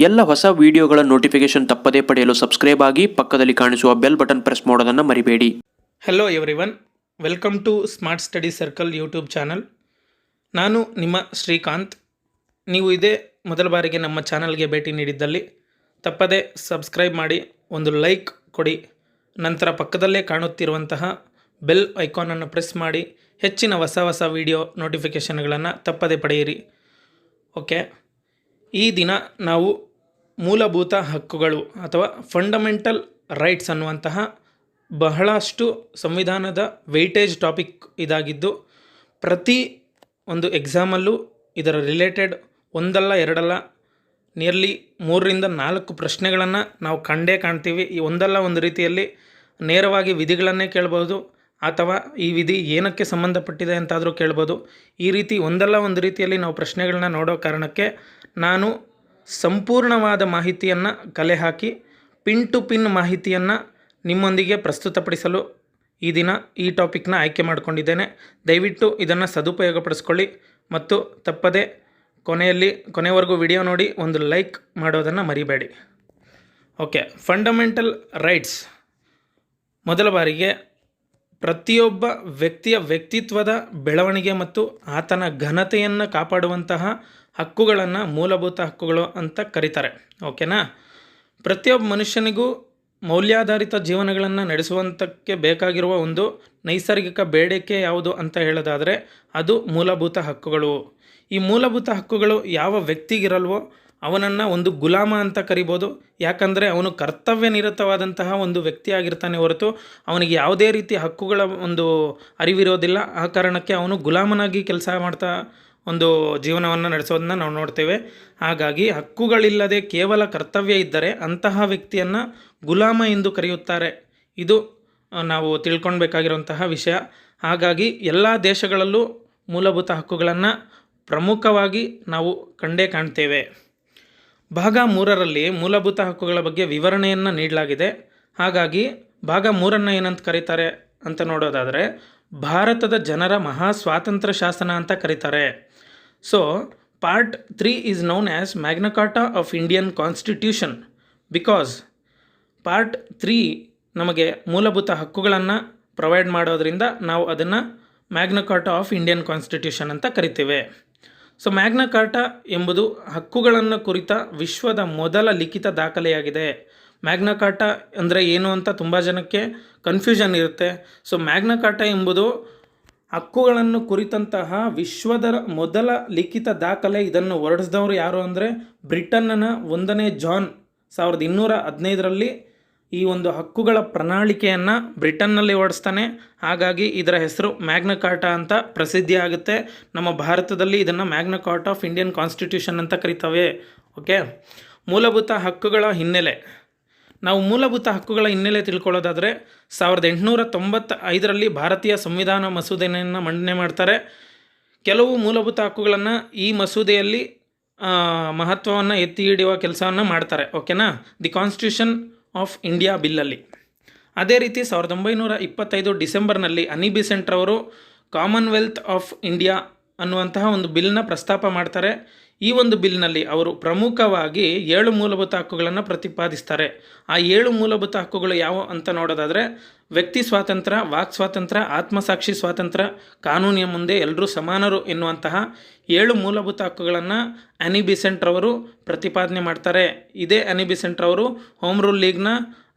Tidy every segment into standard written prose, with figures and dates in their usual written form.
ಎಲ್ಲ ಹೊಸ ವಿಡಿಯೋಗಳ ನೋಟಿಫಿಕೇಶನ್ ತಪ್ಪದೇ ಪಡೆಯಲು ಸಬ್ಸ್ಕ್ರೈಬ್ ಆಗಿ ಪಕ್ಕದಲ್ಲಿ ಕಾಣಿಸುವ ಬೆಲ್ ಬಟನ್ ಪ್ರೆಸ್ ಮಾಡೋದನ್ನು ಮರಿಬೇಡಿ. Hello everyone, welcome to smart study circle YouTube channel. ನಾನು ನಿಮ್ಮ ಶ್ರೀಕಾಂತ್. ನೀವು ಇದೇ ಮೊದಲ ಬಾರಿಗೆ ನಮ್ಮ ಚಾನಲ್ಗೆ ಭೇಟಿ ನೀಡಿದ್ದಲ್ಲಿ ತಪ್ಪದೇ ಸಬ್ಸ್ಕ್ರೈಬ್ ಮಾಡಿ, ಒಂದು ಲೈಕ್ ಕೊಡಿ, ನಂತರ ಪಕ್ಕದಲ್ಲೇ ಕಾಣುತ್ತಿರುವಂತಹ ಬೆಲ್ ಐಕಾನನ್ನು ಪ್ರೆಸ್ ಮಾಡಿ ಹೆಚ್ಚಿನ ಹೊಸ ವಿಡಿಯೋ ನೋಟಿಫಿಕೇಷನ್ಗಳನ್ನು ತಪ್ಪದೇ ಪಡೆಯಿರಿ. ಓಕೆ, ಈ ದಿನ ನಾವು ಮೂಲಭೂತ ಹಕ್ಕುಗಳು ಅಥವಾ ಫಂಡಮೆಂಟಲ್ ರೈಟ್ಸ್ ಅನ್ನುವಂತಹ ಬಹಳಷ್ಟು ಸಂವಿಧಾನದ ವೆಯ್ಟೇಜ್ ಟಾಪಿಕ್ ಇದಾಗಿದ್ದು, ಪ್ರತಿ ಒಂದು ಎಕ್ಸಾಮಲ್ಲೂ ಇದರ ರಿಲೇಟೆಡ್ ಒಂದಲ್ಲ ಎರಡಲ್ಲ ನಿಯರ್ಲಿ 3-4 ಪ್ರಶ್ನೆಗಳನ್ನು ನಾವು ಕಂಡೇ ಕಾಣ್ತೀವಿ. ಈ ಒಂದಲ್ಲ ಒಂದು ರೀತಿಯಲ್ಲಿ ನೇರವಾಗಿ ವಿಧಿಗಳನ್ನೇ ಕೇಳ್ಬೋದು, ಅಥವಾ ಈ ವಿಧಿ ಏನಕ್ಕೆ ಸಂಬಂಧಪಟ್ಟಿದೆ ಅಂತಾದರೂ ಕೇಳ್ಬೋದು. ಈ ರೀತಿ ಒಂದಲ್ಲ ಒಂದು ರೀತಿಯಲ್ಲಿ ನಾವು ಪ್ರಶ್ನೆಗಳನ್ನ ನೋಡೋ ಕಾರಣಕ್ಕೆ ನಾನು ಸಂಪೂರ್ಣವಾದ ಮಾಹಿತಿಯನ್ನು ಕಲೆ ಹಾಕಿ ಪಿನ್ ಟು ಪಿನ್ ಮಾಹಿತಿಯನ್ನು ನಿಮ್ಮೊಂದಿಗೆ ಪ್ರಸ್ತುತಪಡಿಸಲು ಈ ದಿನ ಈ ಟಾಪಿಕ್ನ ಆಯ್ಕೆ ಮಾಡಿಕೊಂಡಿದ್ದೇನೆ. ದಯವಿಟ್ಟು ಇದನ್ನು ಸದುಪಯೋಗಪಡಿಸ್ಕೊಳ್ಳಿ ಮತ್ತು ತಪ್ಪದೆ ಕೊನೆಯವರೆಗೂ ವಿಡಿಯೋ ನೋಡಿ ಒಂದು ಲೈಕ್ ಮಾಡೋದನ್ನು ಮರಿಬೇಡಿ. ಓಕೆ, ಫಂಡಮೆಂಟಲ್ ರೈಟ್ಸ್ ಮೊದಲ ಬಾರಿಗೆ ಪ್ರತಿಯೊಬ್ಬ ವ್ಯಕ್ತಿಯ ವ್ಯಕ್ತಿತ್ವದ ಬೆಳವಣಿಗೆ ಮತ್ತು ಆತನ ಘನತೆಯನ್ನು ಕಾಪಾಡುವಂತಹ ಹಕ್ಕುಗಳನ್ನು ಮೂಲಭೂತ ಹಕ್ಕುಗಳು ಅಂತ ಕರೀತಾರೆ. ಓಕೆನಾ? ಪ್ರತಿಯೊಬ್ಬ ಮನುಷ್ಯನಿಗೂ ಮೌಲ್ಯಾಧಾರಿತ ಜೀವನಗಳನ್ನು ನಡೆಸುವಂತಕ್ಕೆ ಬೇಕಾಗಿರುವ ಒಂದು ನೈಸರ್ಗಿಕ ಬೇಡಿಕೆ ಯಾವುದು ಅಂತ ಹೇಳೋದಾದರೆ ಅದು ಮೂಲಭೂತ ಹಕ್ಕುಗಳು. ಈ ಮೂಲಭೂತ ಹಕ್ಕುಗಳು ಯಾವ ವ್ಯಕ್ತಿಗಿರಲ್ವೋ ಅವನನ್ನು ಒಂದು ಗುಲಾಮ ಅಂತ ಕರಿಬೋದು. ಯಾಕಂದರೆ ಅವನು ಕರ್ತವ್ಯ ನಿರತವಾದಂತಹ ಒಂದು ವ್ಯಕ್ತಿಯಾಗಿರ್ತಾನೆ ಹೊರತು ಅವನಿಗೆ ಯಾವುದೇ ರೀತಿಯ ಹಕ್ಕುಗಳ ಒಂದು ಅರಿವಿರೋದಿಲ್ಲ. ಆ ಕಾರಣಕ್ಕೆ ಅವನು ಗುಲಾಮನಾಗಿ ಕೆಲಸ ಮಾಡ್ತಾ ಒಂದು ಜೀವನವನ್ನು ನಡೆಸೋದನ್ನ ನಾವು ನೋಡ್ತೇವೆ. ಹಾಗಾಗಿ ಹಕ್ಕುಗಳಿಲ್ಲದೆ ಕೇವಲ ಕರ್ತವ್ಯ ಇದ್ದರೆ ಅಂತಹ ವ್ಯಕ್ತಿಯನ್ನು ಗುಲಾಮ ಎಂದು ಕರೆಯುತ್ತಾರೆ. ಇದು ನಾವು ತಿಳ್ಕೊಳ್ಬೇಕಾಗಿರುವಂತಹ ವಿಷಯ. ಹಾಗಾಗಿ ಎಲ್ಲ ದೇಶಗಳಲ್ಲೂ ಮೂಲಭೂತ ಹಕ್ಕುಗಳನ್ನು ಪ್ರಮುಖವಾಗಿ ನಾವು ಕಂಡೇ ಕಾಣ್ತೇವೆ. ಭಾಗ 3ರಲ್ಲಿ ಮೂಲಭೂತ ಹಕ್ಕುಗಳ ಬಗ್ಗೆ ವಿವರಣೆಯನ್ನು ನೀಡಲಾಗಿದೆ. ಹಾಗಾಗಿ ಭಾಗ 3 ಏನಂತ ಕರೀತಾರೆ ಅಂತ ನೋಡೋದಾದರೆ ಭಾರತದ ಜನರ ಮಹಾ ಸ್ವಾತಂತ್ರ್ಯ ಶಾಸನ ಅಂತ ಕರೀತಾರೆ. So part 3 is known as Magna Carta of Indian constitution. Because part 3 ನಮಗೆ ಮೂಲಭೂತ ಹಕ್ಕುಗಳನ್ನು ಪ್ರೊವೈಡ್ ಮಾಡೋದ್ರಿಂದ ನಾವು ಅದನ್ನು Magna Carta of Indian constitution ಅಂತ ಕರಿತೇವೆ. ಸೊ ಮ್ಯಾಗ್ನಾ ಕಾರ್ಟಾ ಎಂಬುದು ಹಕ್ಕುಗಳನ್ನು ಕುರಿತ ವಿಶ್ವದ ಮೊದಲ ಲಿಖಿತ ದಾಖಲೆಯಾಗಿದೆ. ಮ್ಯಾಗ್ನಾ ಕಾರ್ಟಾ ಅಂದರೆ ಏನು ಅಂತ ತುಂಬ ಜನಕ್ಕೆ ಕನ್ಫ್ಯೂಷನ್ ಇರುತ್ತೆ. ಸೊ ಮ್ಯಾಗ್ನಾ ಕಾರ್ಟಾ ಎಂಬುದು ಹಕ್ಕುಗಳನ್ನು ಕುರಿತಂತಹ ವಿಶ್ವದ ಮೊದಲ ಲಿಖಿತ ದಾಖಲೆ. ಇದನ್ನು ಹೊರಡಿಸಿದವರು ಯಾರು ಅಂದರೆ ಬ್ರಿಟನ್ನ 1ನೇ ಜಾನ್ 1215ರಲ್ಲಿ ಈ ಒಂದು ಹಕ್ಕುಗಳ ಪ್ರಣಾಳಿಕೆಯನ್ನು ಬ್ರಿಟನ್ನಲ್ಲಿ ಹೊರಡಿಸ್ತಾನೆ. ಹಾಗಾಗಿ ಇದರ ಹೆಸರು ಮ್ಯಾಗ್ನಾ ಕಾರ್ಟಾ ಅಂತ ಪ್ರಸಿದ್ಧಿ ಆಗುತ್ತೆ. ನಮ್ಮ ಭಾರತದಲ್ಲಿ ಇದನ್ನು Magna Carta of Indian constitution ಅಂತ ಕರಿತವೆ. ಓಕೆ, ಮೂಲಭೂತ ಹಕ್ಕುಗಳ ಹಿನ್ನೆಲೆ. ನಾವು ಮೂಲಭೂತ ಹಕ್ಕುಗಳ ಹಿನ್ನೆಲೆ ತಿಳ್ಕೊಳ್ಳೋದಾದರೆ 1895ರಲ್ಲಿ ಭಾರತೀಯ ಸಂವಿಧಾನ ಮಸೂದೆಯನ್ನು ಮಂಡನೆ ಮಾಡ್ತಾರೆ. ಕೆಲವು ಮೂಲಭೂತ ಹಕ್ಕುಗಳನ್ನು ಈ ಮಸೂದೆಯಲ್ಲಿ ಮಹತ್ವವನ್ನು ಎತ್ತಿ ಹಿಡಿಯುವ ಕೆಲಸವನ್ನು ಮಾಡ್ತಾರೆ. ಓಕೆನಾ? ದಿ ಕಾನ್ಸ್ಟಿಟ್ಯೂಷನ್ ಆಫ್ ಇಂಡಿಯಾ ಬಿಲ್ಲಲ್ಲಿ. ಅದೇ ರೀತಿ 1925 ಡಿಸೆಂಬರ್ನಲ್ಲಿ ಅನಿ ಬೆಸೆಂಟ್ ರವರು ಕಾಮನ್ವೆಲ್ತ್ ಆಫ್ ಇಂಡಿಯಾ ಅನ್ನುವಂತಹ ಒಂದು ಬಿಲ್ನ ಪ್ರಸ್ತಾಪ ಮಾಡ್ತಾರೆ. ಈ ಒಂದು ಬಿಲ್ನಲ್ಲಿ ಅವರು ಪ್ರಮುಖವಾಗಿ 7 ಮೂಲಭೂತ ಹಕ್ಕುಗಳನ್ನು ಪ್ರತಿಪಾದಿಸ್ತಾರೆ. ಆ 7 ಮೂಲಭೂತ ಹಕ್ಕುಗಳು ಯಾವ ಅಂತ ನೋಡೋದಾದರೆ ವ್ಯಕ್ತಿ ಸ್ವಾತಂತ್ರ್ಯ, ವಾಕ್ ಸ್ವಾತಂತ್ರ್ಯ, ಆತ್ಮಸಾಕ್ಷಿ ಸ್ವಾತಂತ್ರ್ಯ, ಕಾನೂನಿನ ಮುಂದೆ ಎಲ್ಲರೂ ಸಮಾನರು ಎನ್ನುವಂತಹ 7 ಮೂಲಭೂತ ಹಕ್ಕುಗಳನ್ನು ಅನಿ ಬೆಸೆಂಟ್ ರವರು ಪ್ರತಿಪಾದನೆ ಮಾಡ್ತಾರೆ. ಇದೇ ಅನಿ ಬೆಸೆಂಟ್ ರವರು ಹೋಮ್ ರೂಲ್ ಲೀಗ್ನ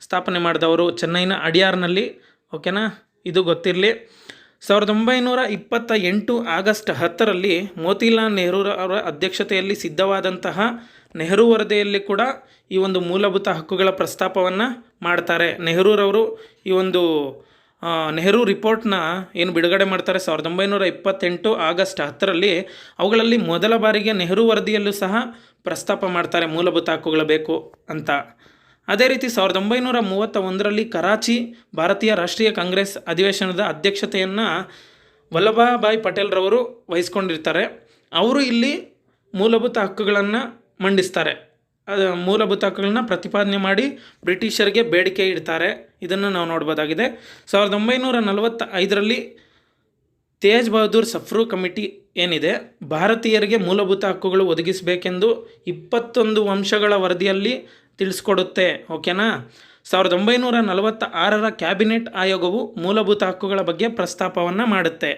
ಸ್ಥಾಪನೆ ಮಾಡಿದವರು ಚೆನ್ನೈನ ಅಡಿಯಾರ್ನಲ್ಲಿ. ಓಕೆನಾ? ಇದು ಗೊತ್ತಿರಲಿ. 1928 ಆಗಸ್ಟ್ 10ರಲ್ಲಿ ಮೋತಿಲಾಲ್ ನೆಹರು ಅವರ ಅಧ್ಯಕ್ಷತೆಯಲ್ಲಿ ಸಿದ್ಧವಾದಂತಹ ನೆಹರು ವರದಿಯಲ್ಲಿ ಕೂಡ ಈ ಒಂದು ಮೂಲಭೂತ ಹಕ್ಕುಗಳ ಪ್ರಸ್ತಾಪವನ್ನು ಮಾಡ್ತಾರೆ. ನೆಹರೂರವರು ಈ ಒಂದು ನೆಹರು ರಿಪೋರ್ಟ್ನ ಏನು ಬಿಡುಗಡೆ ಮಾಡ್ತಾರೆ 1928 ಆಗಸ್ಟ್ 10ರಲ್ಲಿ, ಅವುಗಳಲ್ಲಿ ಮೊದಲ ಬಾರಿಗೆ ನೆಹರು ವರದಿಯಲ್ಲೂ ಸಹ ಪ್ರಸ್ತಾಪ ಮಾಡ್ತಾರೆ ಮೂಲಭೂತ ಹಕ್ಕುಗಳು ಬೇಕು ಅಂತ. ಅದೇ ರೀತಿ 1931ರಲ್ಲಿ ಕರಾಚಿ ಭಾರತೀಯ ರಾಷ್ಟ್ರೀಯ ಕಾಂಗ್ರೆಸ್ ಅಧಿವೇಶನದ ಅಧ್ಯಕ್ಷತೆಯನ್ನು ವಲ್ಲಭಭಾಯ್ ಪಟೇಲ್ರವರು ವಹಿಸ್ಕೊಂಡಿರ್ತಾರೆ. ಅವರು ಇಲ್ಲಿ ಮೂಲಭೂತ ಹಕ್ಕುಗಳನ್ನು ಮಂಡಿಸ್ತಾರೆ. ಮೂಲಭೂತ ಹಕ್ಕುಗಳನ್ನ ಪ್ರತಿಪಾದನೆ ಮಾಡಿ ಬ್ರಿಟಿಷರಿಗೆ ಬೇಡಿಕೆ ಇಡ್ತಾರೆ. ಇದನ್ನು ನಾವು ನೋಡ್ಬೋದಾಗಿದೆ. 1945ರಲ್ಲಿ ತೇಜ್ ಬಹದ್ದೂರ್ ಸಫ್ರೂ ಕಮಿಟಿ ಏನಿದೆ ಭಾರತೀಯರಿಗೆ ಮೂಲಭೂತ ಹಕ್ಕುಗಳು ಒದಗಿಸಬೇಕೆಂದು 21 ಅಂಶಗಳ ವರದಿಯಲ್ಲಿ ತಿಳಿಸ್ಕೊಡುತ್ತೆ. ಓಕೆನಾ. 1946ರ ಕ್ಯಾಬಿನೆಟ್ ಆಯೋಗವು ಮೂಲಭೂತ ಹಕ್ಕುಗಳ ಬಗ್ಗೆ ಪ್ರಸ್ತಾಪವನ್ನು ಮಾಡುತ್ತೆ.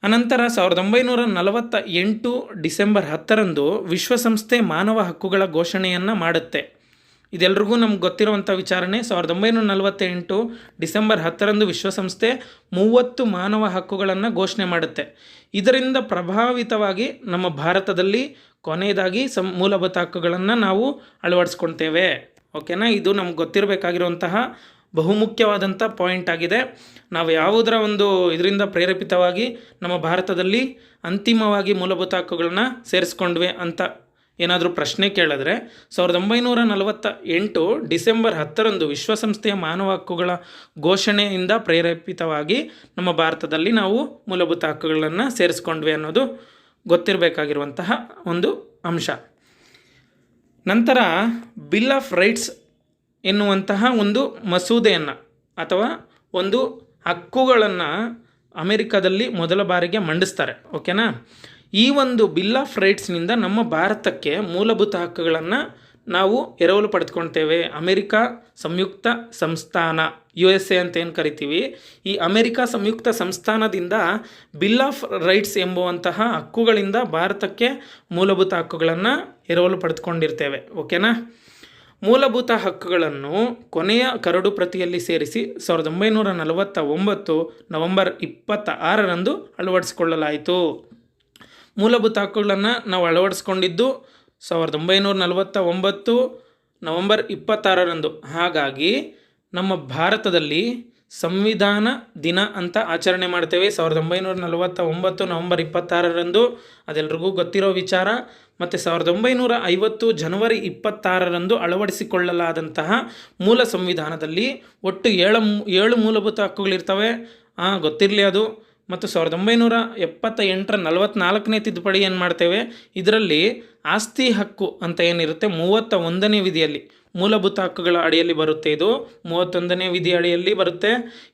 ಅನಂತರ 1948 ಡಿಸೆಂಬರ್ 10ರಂದು ವಿಶ್ವಸಂಸ್ಥೆ ಮಾನವ ಹಕ್ಕುಗಳ ಘೋಷಣೆಯನ್ನು ಮಾಡುತ್ತೆ. ಇದೆಲ್ರಿಗೂ ನಮ್ಗೆ ಗೊತ್ತಿರುವಂಥ ವಿಚಾರಣೆ. 1948 ಡಿಸೆಂಬರ್ 10ರಂದು ವಿಶ್ವಸಂಸ್ಥೆ 30 ಮಾನವ ಹಕ್ಕುಗಳನ್ನು ಘೋಷಣೆ ಮಾಡುತ್ತೆ. ಇದರಿಂದ ಪ್ರಭಾವಿತವಾಗಿ ನಮ್ಮ ಭಾರತದಲ್ಲಿ ಕೊನೆಯದಾಗಿ ಮೂಲಭೂತ ಹಕ್ಕುಗಳನ್ನು ನಾವು ಅಳವಡಿಸ್ಕೊಳ್ತೇವೆ. ಓಕೆನಾ. ಇದು ನಮ್ಗೆ ಗೊತ್ತಿರಬೇಕಾಗಿರುವಂತಹ ಬಹುಮುಖ್ಯವಾದಂಥ ಪಾಯಿಂಟ್ ಆಗಿದೆ. ನಾವು ಯಾವುದರ ಒಂದು ಇದರಿಂದ ಪ್ರೇರೇಪಿತವಾಗಿ ನಮ್ಮ ಭಾರತದಲ್ಲಿ ಅಂತಿಮವಾಗಿ ಮೂಲಭೂತ ಹಕ್ಕುಗಳನ್ನ ಸೇರಿಸ್ಕೊಂಡ್ವಿ ಅಂತ ಏನಾದರೂ ಪ್ರಶ್ನೆ ಕೇಳಿದ್ರೆ 1948 ಡಿಸೆಂಬರ್ 10ರಂದು ವಿಶ್ವಸಂಸ್ಥೆಯ ಮಾನವ ಹಕ್ಕುಗಳ ಘೋಷಣೆಯಿಂದ ಪ್ರೇರೇಪಿತವಾಗಿ ನಮ್ಮ ಭಾರತದಲ್ಲಿ ನಾವು ಮೂಲಭೂತ ಹಕ್ಕುಗಳನ್ನು ಸೇರಿಸ್ಕೊಂಡ್ವಿ ಅನ್ನೋದು ಗೊತ್ತಿರಬೇಕಾಗಿರುವಂತಹ ಒಂದು ಅಂಶ. ನಂತರ ಬಿಲ್ ಆಫ್ ರೈಟ್ಸ್ ಎನ್ನುವಂತಹ ಒಂದು ಮಸೂದೆಯನ್ನು ಅಥವಾ ಒಂದು ಹಕ್ಕುಗಳನ್ನು ಅಮೆರಿಕದಲ್ಲಿ ಮೊದಲ ಬಾರಿಗೆ ಮಂಡಿಸ್ತಾರೆ. ಓಕೆನಾ. ಈ ಒಂದು ಬಿಲ್ ಆಫ್ ರೈಟ್ಸ್ನಿಂದ ನಮ್ಮ ಭಾರತಕ್ಕೆ ಮೂಲಭೂತ ಹಕ್ಕುಗಳನ್ನು ನಾವು ಎರವಲು ಪಡೆದುಕೊಳ್ತೇವೆ. ಅಮೆರಿಕ ಸಂಯುಕ್ತ ಸಂಸ್ಥಾನ USA ಅಂತ ಏನು ಕರಿತೀವಿ, ಈ ಅಮೆರಿಕ ಸಂಯುಕ್ತ ಸಂಸ್ಥಾನದಿಂದ ಬಿಲ್ ಆಫ್ ರೈಟ್ಸ್ ಎಂಬುವಂತಹ ಹಕ್ಕುಗಳಿಂದ ಭಾರತಕ್ಕೆ ಮೂಲಭೂತ ಹಕ್ಕುಗಳನ್ನು ಎರವಲು ಪಡೆದುಕೊಂಡಿರ್ತೇವೆ. ಓಕೆನಾ. ಮೂಲಭೂತ ಹಕ್ಕುಗಳನ್ನು ಕೊನೆಯ ಕರಡು ಪ್ರತಿಯಲ್ಲಿ ಸೇರಿಸಿ 1949 ನವೆಂಬರ್ 26ರಂದು ಅಳವಡಿಸಿಕೊಳ್ಳಲಾಯಿತು. ಮೂಲಭೂತ ಹಕ್ಕುಗಳನ್ನು ನಾವು ಅಳವಡಿಸ್ಕೊಂಡಿದ್ದು 1949 ನವೆಂಬರ್ 26ರಂದು. ಹಾಗಾಗಿ ನಮ್ಮ ಭಾರತದಲ್ಲಿ ಸಂವಿಧಾನ ದಿನ ಅಂತ ಆಚರಣೆ ಮಾಡ್ತೇವೆ 1949 ನವೆಂಬರ್ 26ರಂದು. ಅದೆಲ್ರಿಗೂ ಗೊತ್ತಿರೋ ವಿಚಾರ. ಮತ್ತು 1950 ಜನವರಿ 26ರಂದು ಅಳವಡಿಸಿಕೊಳ್ಳಲಾದಂತಹ ಮೂಲ ಸಂವಿಧಾನದಲ್ಲಿ ಒಟ್ಟು 7 ಮೂಲಭೂತ ಹಕ್ಕುಗಳಿರ್ತವೆ. ಗೊತ್ತಿರಲಿ ಅದು. ಮತ್ತು 1978ರ 44ನೇ ತಿದ್ದುಪಡಿ ಏನು ಮಾಡ್ತೇವೆ, ಇದರಲ್ಲಿ ಆಸ್ತಿ ಹಕ್ಕು ಅಂತ ಏನಿರುತ್ತೆ 31ನೇ ವಿಧಿಯಲ್ಲಿ ಮೂಲಭೂತ ಹಕ್ಕುಗಳ ಅಡಿಯಲ್ಲಿ ಬರುತ್ತೆ. ಇದು 31ನೇ ವಿಧಿ ಅಡಿಯಲ್ಲಿ ಬರುತ್ತೆ.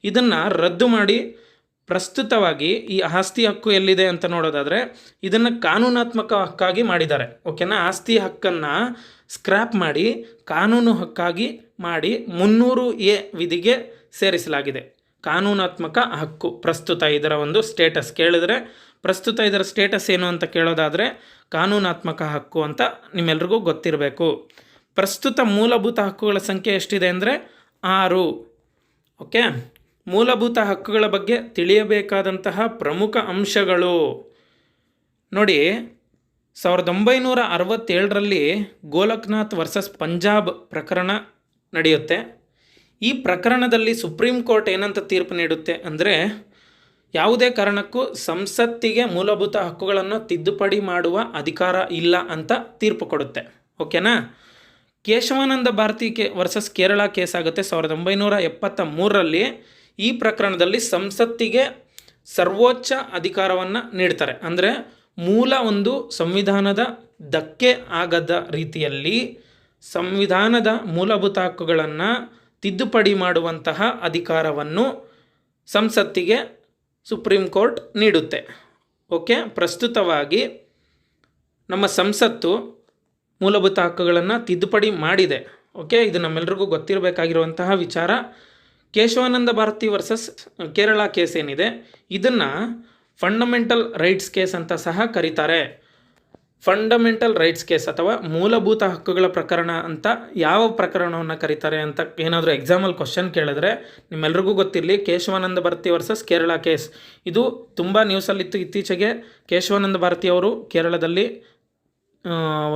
ಇದನ್ನು ರದ್ದು ಮಾಡಿ ಪ್ರಸ್ತುತವಾಗಿ ಈ ಆಸ್ತಿ ಹಕ್ಕು ಎಲ್ಲಿದೆ ಅಂತ ನೋಡೋದಾದರೆ ಇದನ್ನು ಕಾನೂನಾತ್ಮಕ ಹಕ್ಕಾಗಿ ಮಾಡಿದ್ದಾರೆ. ಓಕೆನಾ. ಆಸ್ತಿ ಹಕ್ಕನ್ನು ಸ್ಕ್ರ್ಯಾಪ್ ಮಾಡಿ ಕಾನೂನು ಹಕ್ಕಾಗಿ ಮಾಡಿ 300A ವಿಧಿಗೆ ಸೇರಿಸಲಾಗಿದೆ. ಕಾನೂನಾತ್ಮಕ ಹಕ್ಕು ಪ್ರಸ್ತುತ ಇದರ ಒಂದು ಸ್ಟೇಟಸ್ ಕೇಳಿದ್ರೆ, ಪ್ರಸ್ತುತ ಇದರ ಸ್ಟೇಟಸ್ ಏನು ಅಂತ ಕೇಳೋದಾದರೆ ಕಾನೂನಾತ್ಮಕ ಹಕ್ಕು ಅಂತ ನಿಮ್ಮೆಲ್ರಿಗೂ ಗೊತ್ತಿರಬೇಕು. ಪ್ರಸ್ತುತ ಮೂಲಭೂತ ಹಕ್ಕುಗಳ ಸಂಖ್ಯೆ ಎಷ್ಟಿದೆ ಅಂದರೆ 6. ಓಕೆ. ಮೂಲಭೂತ ಹಕ್ಕುಗಳ ಬಗ್ಗೆ ತಿಳಿಯಬೇಕಾದಂತಹ ಪ್ರಮುಖ ಅಂಶಗಳು ನೋಡಿ. 1967ರಲ್ಲಿ ಗೋಲಕ್ನಾಥ್ ವರ್ಸಸ್ ಪಂಜಾಬ್ ಪ್ರಕರಣ ನಡೆಯುತ್ತೆ. ಈ ಪ್ರಕರಣದಲ್ಲಿ ಸುಪ್ರೀಂ ಕೋರ್ಟ್ ಏನಂತ ತೀರ್ಪು ನೀಡುತ್ತೆ ಅಂದರೆ, ಯಾವುದೇ ಕಾರಣಕ್ಕೂ ಸಂಸತ್ತಿಗೆ ಮೂಲಭೂತ ಹಕ್ಕುಗಳನ್ನು ತಿದ್ದುಪಡಿ ಮಾಡುವ ಅಧಿಕಾರ ಇಲ್ಲ ಅಂತ ತೀರ್ಪು ಕೊಡುತ್ತೆ. ಓಕೆನಾ. ಕೇಶವಾನಂದ ಭಾರತಿ ವರ್ಸಸ್ ಕೇರಳ ಕೇಸ್ ಆಗುತ್ತೆ 1973ರಲ್ಲಿ. ಈ ಪ್ರಕರಣದಲ್ಲಿ ಸಂಸತ್ತಿಗೆ ಸರ್ವೋಚ್ಚ ಅಧಿಕಾರವನ್ನು ನೀಡ್ತಾರೆ. ಅಂದರೆ ಮೂಲ ಒಂದು ಸಂವಿಧಾನದ ಧಕ್ಕೆ ಆಗದ ರೀತಿಯಲ್ಲಿ ಸಂವಿಧಾನದ ಮೂಲಭೂತ ಹಕ್ಕುಗಳನ್ನು ತಿದ್ದುಪಡಿ ಮಾಡುವಂತಹ ಅಧಿಕಾರವನ್ನು ಸಂಸತ್ತಿಗೆ ಸುಪ್ರೀಂ ಕೋರ್ಟ್ ನೀಡುತ್ತೆ. ಓಕೆ. ಪ್ರಸ್ತುತವಾಗಿ ನಮ್ಮ ಸಂಸತ್ತು ಮೂಲಭೂತ ಹಕ್ಕುಗಳನ್ನು ತಿದ್ದುಪಡಿ ಮಾಡಿದೆ. ಓಕೆ. ಇದು ನಮ್ಮೆಲ್ಲರಿಗೂ ಗೊತ್ತಿರಬೇಕಾಗಿರುವಂತಹ ವಿಚಾರ. ಕೇಶವಾನಂದ ಭಾರತಿ ವರ್ಸಸ್ ಕೇರಳ ಕೇಸ್ ಏನಿದೆ ಇದನ್ನು ಫಂಡಮೆಂಟಲ್ ರೈಟ್ಸ್ ಕೇಸ್ ಅಂತ ಸಹ ಕರೀತಾರೆ. ಫಂಡಮೆಂಟಲ್ ರೈಟ್ಸ್ ಕೇಸ್ ಅಥವಾ ಮೂಲಭೂತ ಹಕ್ಕುಗಳ ಪ್ರಕರಣ ಅಂತ ಯಾವ ಪ್ರಕರಣವನ್ನು ಕರೀತಾರೆ ಅಂತ ಏನಾದರೂ ಎಕ್ಸಾಮಲ್ಲಿ ಕ್ವಶನ್ ಕೇಳಿದ್ರೆ ನಿಮ್ಮೆಲ್ರಿಗೂ ಗೊತ್ತಿರಲಿ. ಕೇಶವಾನಂದ ಭಾರತಿ ವರ್ಸಸ್ ಕೇರಳ ಕೇಸ್ ಇದು ತುಂಬ ನ್ಯೂಸಲ್ಲಿತ್ತು ಇತ್ತೀಚೆಗೆ. ಕೇಶವಾನಂದ ಭಾರತಿ ಅವರು ಕೇರಳದಲ್ಲಿ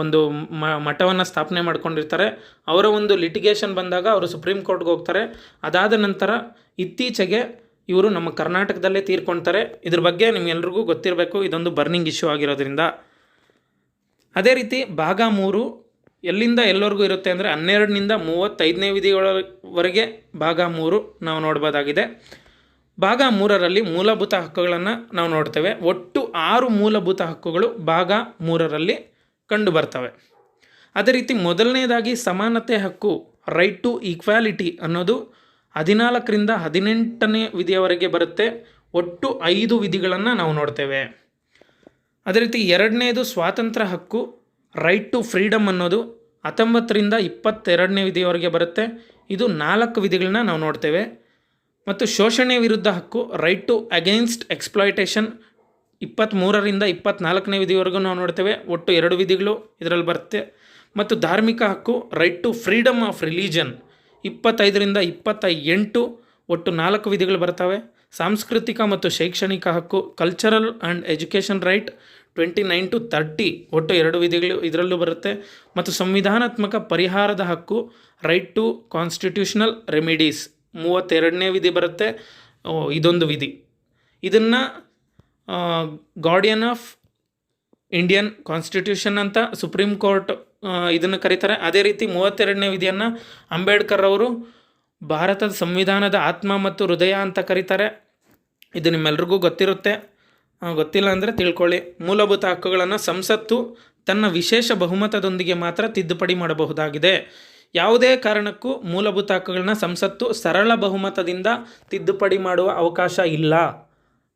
ಒಂದು ಮಠವನ್ನು ಸ್ಥಾಪನೆ ಮಾಡ್ಕೊಂಡಿರ್ತಾರೆ. ಅವರ ಒಂದು ಲಿಟಿಗೇಷನ್ ಬಂದಾಗ ಅವರು ಸುಪ್ರೀಂ ಕೋರ್ಟ್ಗೆ ಹೋಗ್ತಾರೆ. ಅದಾದ ನಂತರ ಇತ್ತೀಚೆಗೆ ಇವರು ನಮ್ಮ ಕರ್ನಾಟಕದಲ್ಲೇ ತೀರ್ಕೊಳ್ತಾರೆ. ಇದ್ರ ಬಗ್ಗೆ ನಿಮ್ಗೆಲ್ರಿಗೂ ಗೊತ್ತಿರಬೇಕು, ಇದೊಂದು ಬರ್ನಿಂಗ್ ಇಶ್ಯೂ ಆಗಿರೋದ್ರಿಂದ. ಅದೇ ರೀತಿ ಭಾಗ 3 ಎಲ್ಲಿಂದ ಎಲ್ಲರಿಗೂ ಇರುತ್ತೆ ಅಂದರೆ 12ನಿಂದ 35ನೇ ವಿಧಿಗಳವರೆಗೆ ಭಾಗ 3 ನಾವು ನೋಡ್ಬೋದಾಗಿದೆ. ಭಾಗ 3ರಲ್ಲಿ ಮೂಲಭೂತ ಹಕ್ಕುಗಳನ್ನು ನಾವು ನೋಡ್ತೇವೆ. ಒಟ್ಟು 6 ಮೂಲಭೂತ ಹಕ್ಕುಗಳು ಭಾಗ 3ರಲ್ಲಿ ಕಂಡು ಬರ್ತವೆ. ಅದೇ ರೀತಿ ಮೊದಲನೇದಾಗಿ ಸಮಾನತೆ ಹಕ್ಕು, ರೈಟ್ ಟು ಈಕ್ವಾಲಿಟಿ ಅನ್ನೋದು 14ರಿಂದ 18ನೇ ವಿಧಿಯವರೆಗೆ ಬರುತ್ತೆ. ಒಟ್ಟು 5 ವಿಧಿಗಳನ್ನು ನಾವು ನೋಡ್ತೇವೆ. ಅದೇ ರೀತಿ ಎರಡನೇದು ಸ್ವಾತಂತ್ರ್ಯ ಹಕ್ಕು, ರೈಟ್ ಟು ಫ್ರೀಡಮ್ ಅನ್ನೋದು 19ರಿಂದ 22ನೇ ವಿಧಿಯವರೆಗೆ ಬರುತ್ತೆ. ಇದು 4 ವಿಧಿಗಳನ್ನ ನಾವು ನೋಡ್ತೇವೆ. ಮತ್ತು ಶೋಷಣೆ ವಿರುದ್ಧ ಹಕ್ಕು, ರೈಟ್ ಟು ಅಗೇನ್ಸ್ಟ್ ಎಕ್ಸ್ಪ್ಲಾಯಿಟೇಷನ್, 23ರಿಂದ 24ನೇ ವಿಧಿವರೆಗೂ ನಾವು ನೋಡ್ತೇವೆ. ಒಟ್ಟು 2 ವಿಧಿಗಳು ಇದರಲ್ಲಿ ಬರುತ್ತೆ. ಮತ್ತು ಧಾರ್ಮಿಕ ಹಕ್ಕು, right to freedom of religion, 25ರಿಂದ 28, ಒಟ್ಟು 4 ವಿಧಿಗಳು ಬರ್ತವೆ. ಸಾಂಸ್ಕೃತಿಕ ಮತ್ತು ಶೈಕ್ಷಣಿಕ ಹಕ್ಕು, cultural and education right, 29 to 30, ಒಟ್ಟು 2 ವಿಧಿಗಳು ಇದರಲ್ಲೂ ಬರುತ್ತೆ. ಮತ್ತು ಸಂವಿಧಾನಾತ್ಮಕ ಪರಿಹಾರದ ಹಕ್ಕು, ರೈಟ್ ಟು ಕಾನ್ಸ್ಟಿಟ್ಯೂಷನಲ್ ರೆಮಿಡೀಸ್, 32ನೇ ವಿಧಿ ಬರುತ್ತೆ. ಇದೊಂದು ವಿಧಿ. ಇದನ್ನು ಗಾರ್ಡಿಯನ್ ಆಫ್ ಇಂಡಿಯನ್ ಕಾನ್ಸ್ಟಿಟ್ಯೂಷನ್ ಅಂತ ಸುಪ್ರೀಂ ಕೋರ್ಟ್ ಇದನ್ನು ಕರೀತಾರೆ. ಅದೇ ರೀತಿ 32ನೇ ವಿಧಿಯನ್ನು ಅಂಬೇಡ್ಕರ್ ಅವರು ಭಾರತದ ಸಂವಿಧಾನದ ಆತ್ಮ ಮತ್ತು ಹೃದಯ ಅಂತ ಕರೀತಾರೆ. ಇದು ನಿಮ್ಮೆಲ್ರಿಗೂ ಗೊತ್ತಿರುತ್ತೆ, ಗೊತ್ತಿಲ್ಲ ಅಂದರೆ ತಿಳ್ಕೊಳ್ಳಿ. ಮೂಲಭೂತ ಹಕ್ಕುಗಳನ್ನು ಸಂಸತ್ತು ತನ್ನ ವಿಶೇಷ ಬಹುಮತದೊಂದಿಗೆ ಮಾತ್ರ ತಿದ್ದುಪಡಿ ಮಾಡಬಹುದಾಗಿದೆ. ಯಾವುದೇ ಕಾರಣಕ್ಕೂ ಮೂಲಭೂತ ಹಕ್ಕುಗಳನ್ನ ಸಂಸತ್ತು ಸರಳ ಬಹುಮತದಿಂದ ತಿದ್ದುಪಡಿ ಮಾಡುವ ಅವಕಾಶ ಇಲ್ಲ.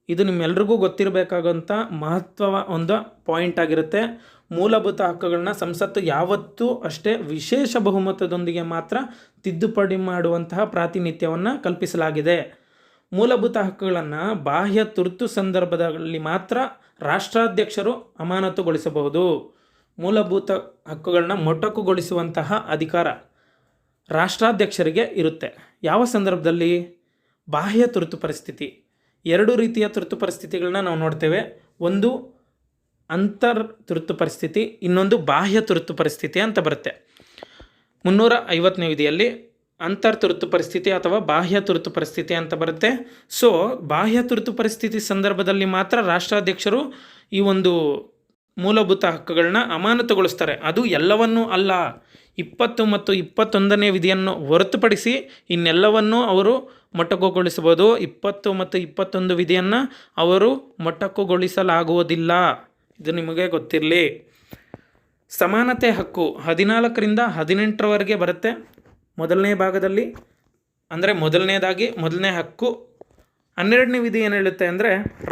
ಇದು ನಿಮ್ಮೆಲ್ರಿಗೂ ಗೊತ್ತಿರಬೇಕಾದಂಥ ಮಹತ್ವ ಒಂದು ಪಾಯಿಂಟ್ ಆಗಿರುತ್ತೆ. ಮೂಲಭೂತ ಹಕ್ಕುಗಳನ್ನ ಸಂಸತ್ತು ಯಾವತ್ತೂ ಅಷ್ಟೇ ವಿಶೇಷ ಬಹುಮತದೊಂದಿಗೆ ಮಾತ್ರ ತಿದ್ದುಪಡಿ ಮಾಡುವಂತಹ ಪ್ರಾತಿನಿಧ್ಯವನ್ನು ಕಲ್ಪಿಸಲಾಗಿದೆ. ಮೂಲಭೂತ ಹಕ್ಕುಗಳನ್ನು ಬಾಹ್ಯ ತುರ್ತು ಸಂದರ್ಭದಲ್ಲಿ ಮಾತ್ರ ರಾಷ್ಟ್ರಾಧ್ಯಕ್ಷರು ಅಮಾನತುಗೊಳಿಸಬಹುದು. ಮೂಲಭೂತ ಹಕ್ಕುಗಳನ್ನ ಮೊಟಕುಗೊಳಿಸುವಂತಹ ಅಧಿಕಾರ ರಾಷ್ಟ್ರಾಧ್ಯಕ್ಷರಿಗೆ ಇರುತ್ತೆ. ಯಾವ ಸಂದರ್ಭದಲ್ಲಿ? ಬಾಹ್ಯ ತುರ್ತು ಪರಿಸ್ಥಿತಿ. 2 ರೀತಿಯ ತುರ್ತು ಪರಿಸ್ಥಿತಿಗಳನ್ನ ನಾವು ನೋಡ್ತೇವೆ. ಒಂದು ಅಂತರ್ ತುರ್ತು ಪರಿಸ್ಥಿತಿ, ಇನ್ನೊಂದು ಬಾಹ್ಯ ತುರ್ತು ಪರಿಸ್ಥಿತಿ ಅಂತ ಬರುತ್ತೆ. 350ನೇ ವಿಧಿಯಲ್ಲಿ ಅಂತರ್ ತುರ್ತು ಪರಿಸ್ಥಿತಿ ಅಥವಾ ಬಾಹ್ಯ ತುರ್ತು ಪರಿಸ್ಥಿತಿ ಅಂತ ಬರುತ್ತೆ. ಸೊ ಬಾಹ್ಯ ತುರ್ತು ಪರಿಸ್ಥಿತಿ ಸಂದರ್ಭದಲ್ಲಿ ಮಾತ್ರ ರಾಷ್ಟ್ರಾಧ್ಯಕ್ಷರು ಈ ಒಂದು ಮೂಲಭೂತ ಹಕ್ಕುಗಳನ್ನ ಅಮಾನತುಗೊಳಿಸ್ತಾರೆ. ಅದು ಎಲ್ಲವನ್ನೂ ಅಲ್ಲ. 20 ಮತ್ತು 21ನೇ ವಿಧಿಯನ್ನು ಹೊರತುಪಡಿಸಿ ಇನ್ನೆಲ್ಲವನ್ನೂ ಅವರು ಮೊಟಕುಗೊಳಿಸಬಹುದು. 20 ಮತ್ತು 21 ವಿಧಿಯನ್ನು ಅವರು ಮೊಟಕುಗೊಳಿಸಲಾಗುವುದಿಲ್ಲ. ಇದು ನಿಮಗೆ ಗೊತ್ತಿರಲಿ. ಸಮಾನತೆ ಹಕ್ಕು 14ರಿಂದ 18ರವರೆಗೆ ಬರುತ್ತೆ. ಮೊದಲನೇ ಭಾಗದಲ್ಲಿ ಅಂದರೆ ಮೊದಲನೇ ಹಕ್ಕು. 12ನೇ ವಿಧಿ ಏನು ಹೇಳುತ್ತೆ ಅಂದರೆ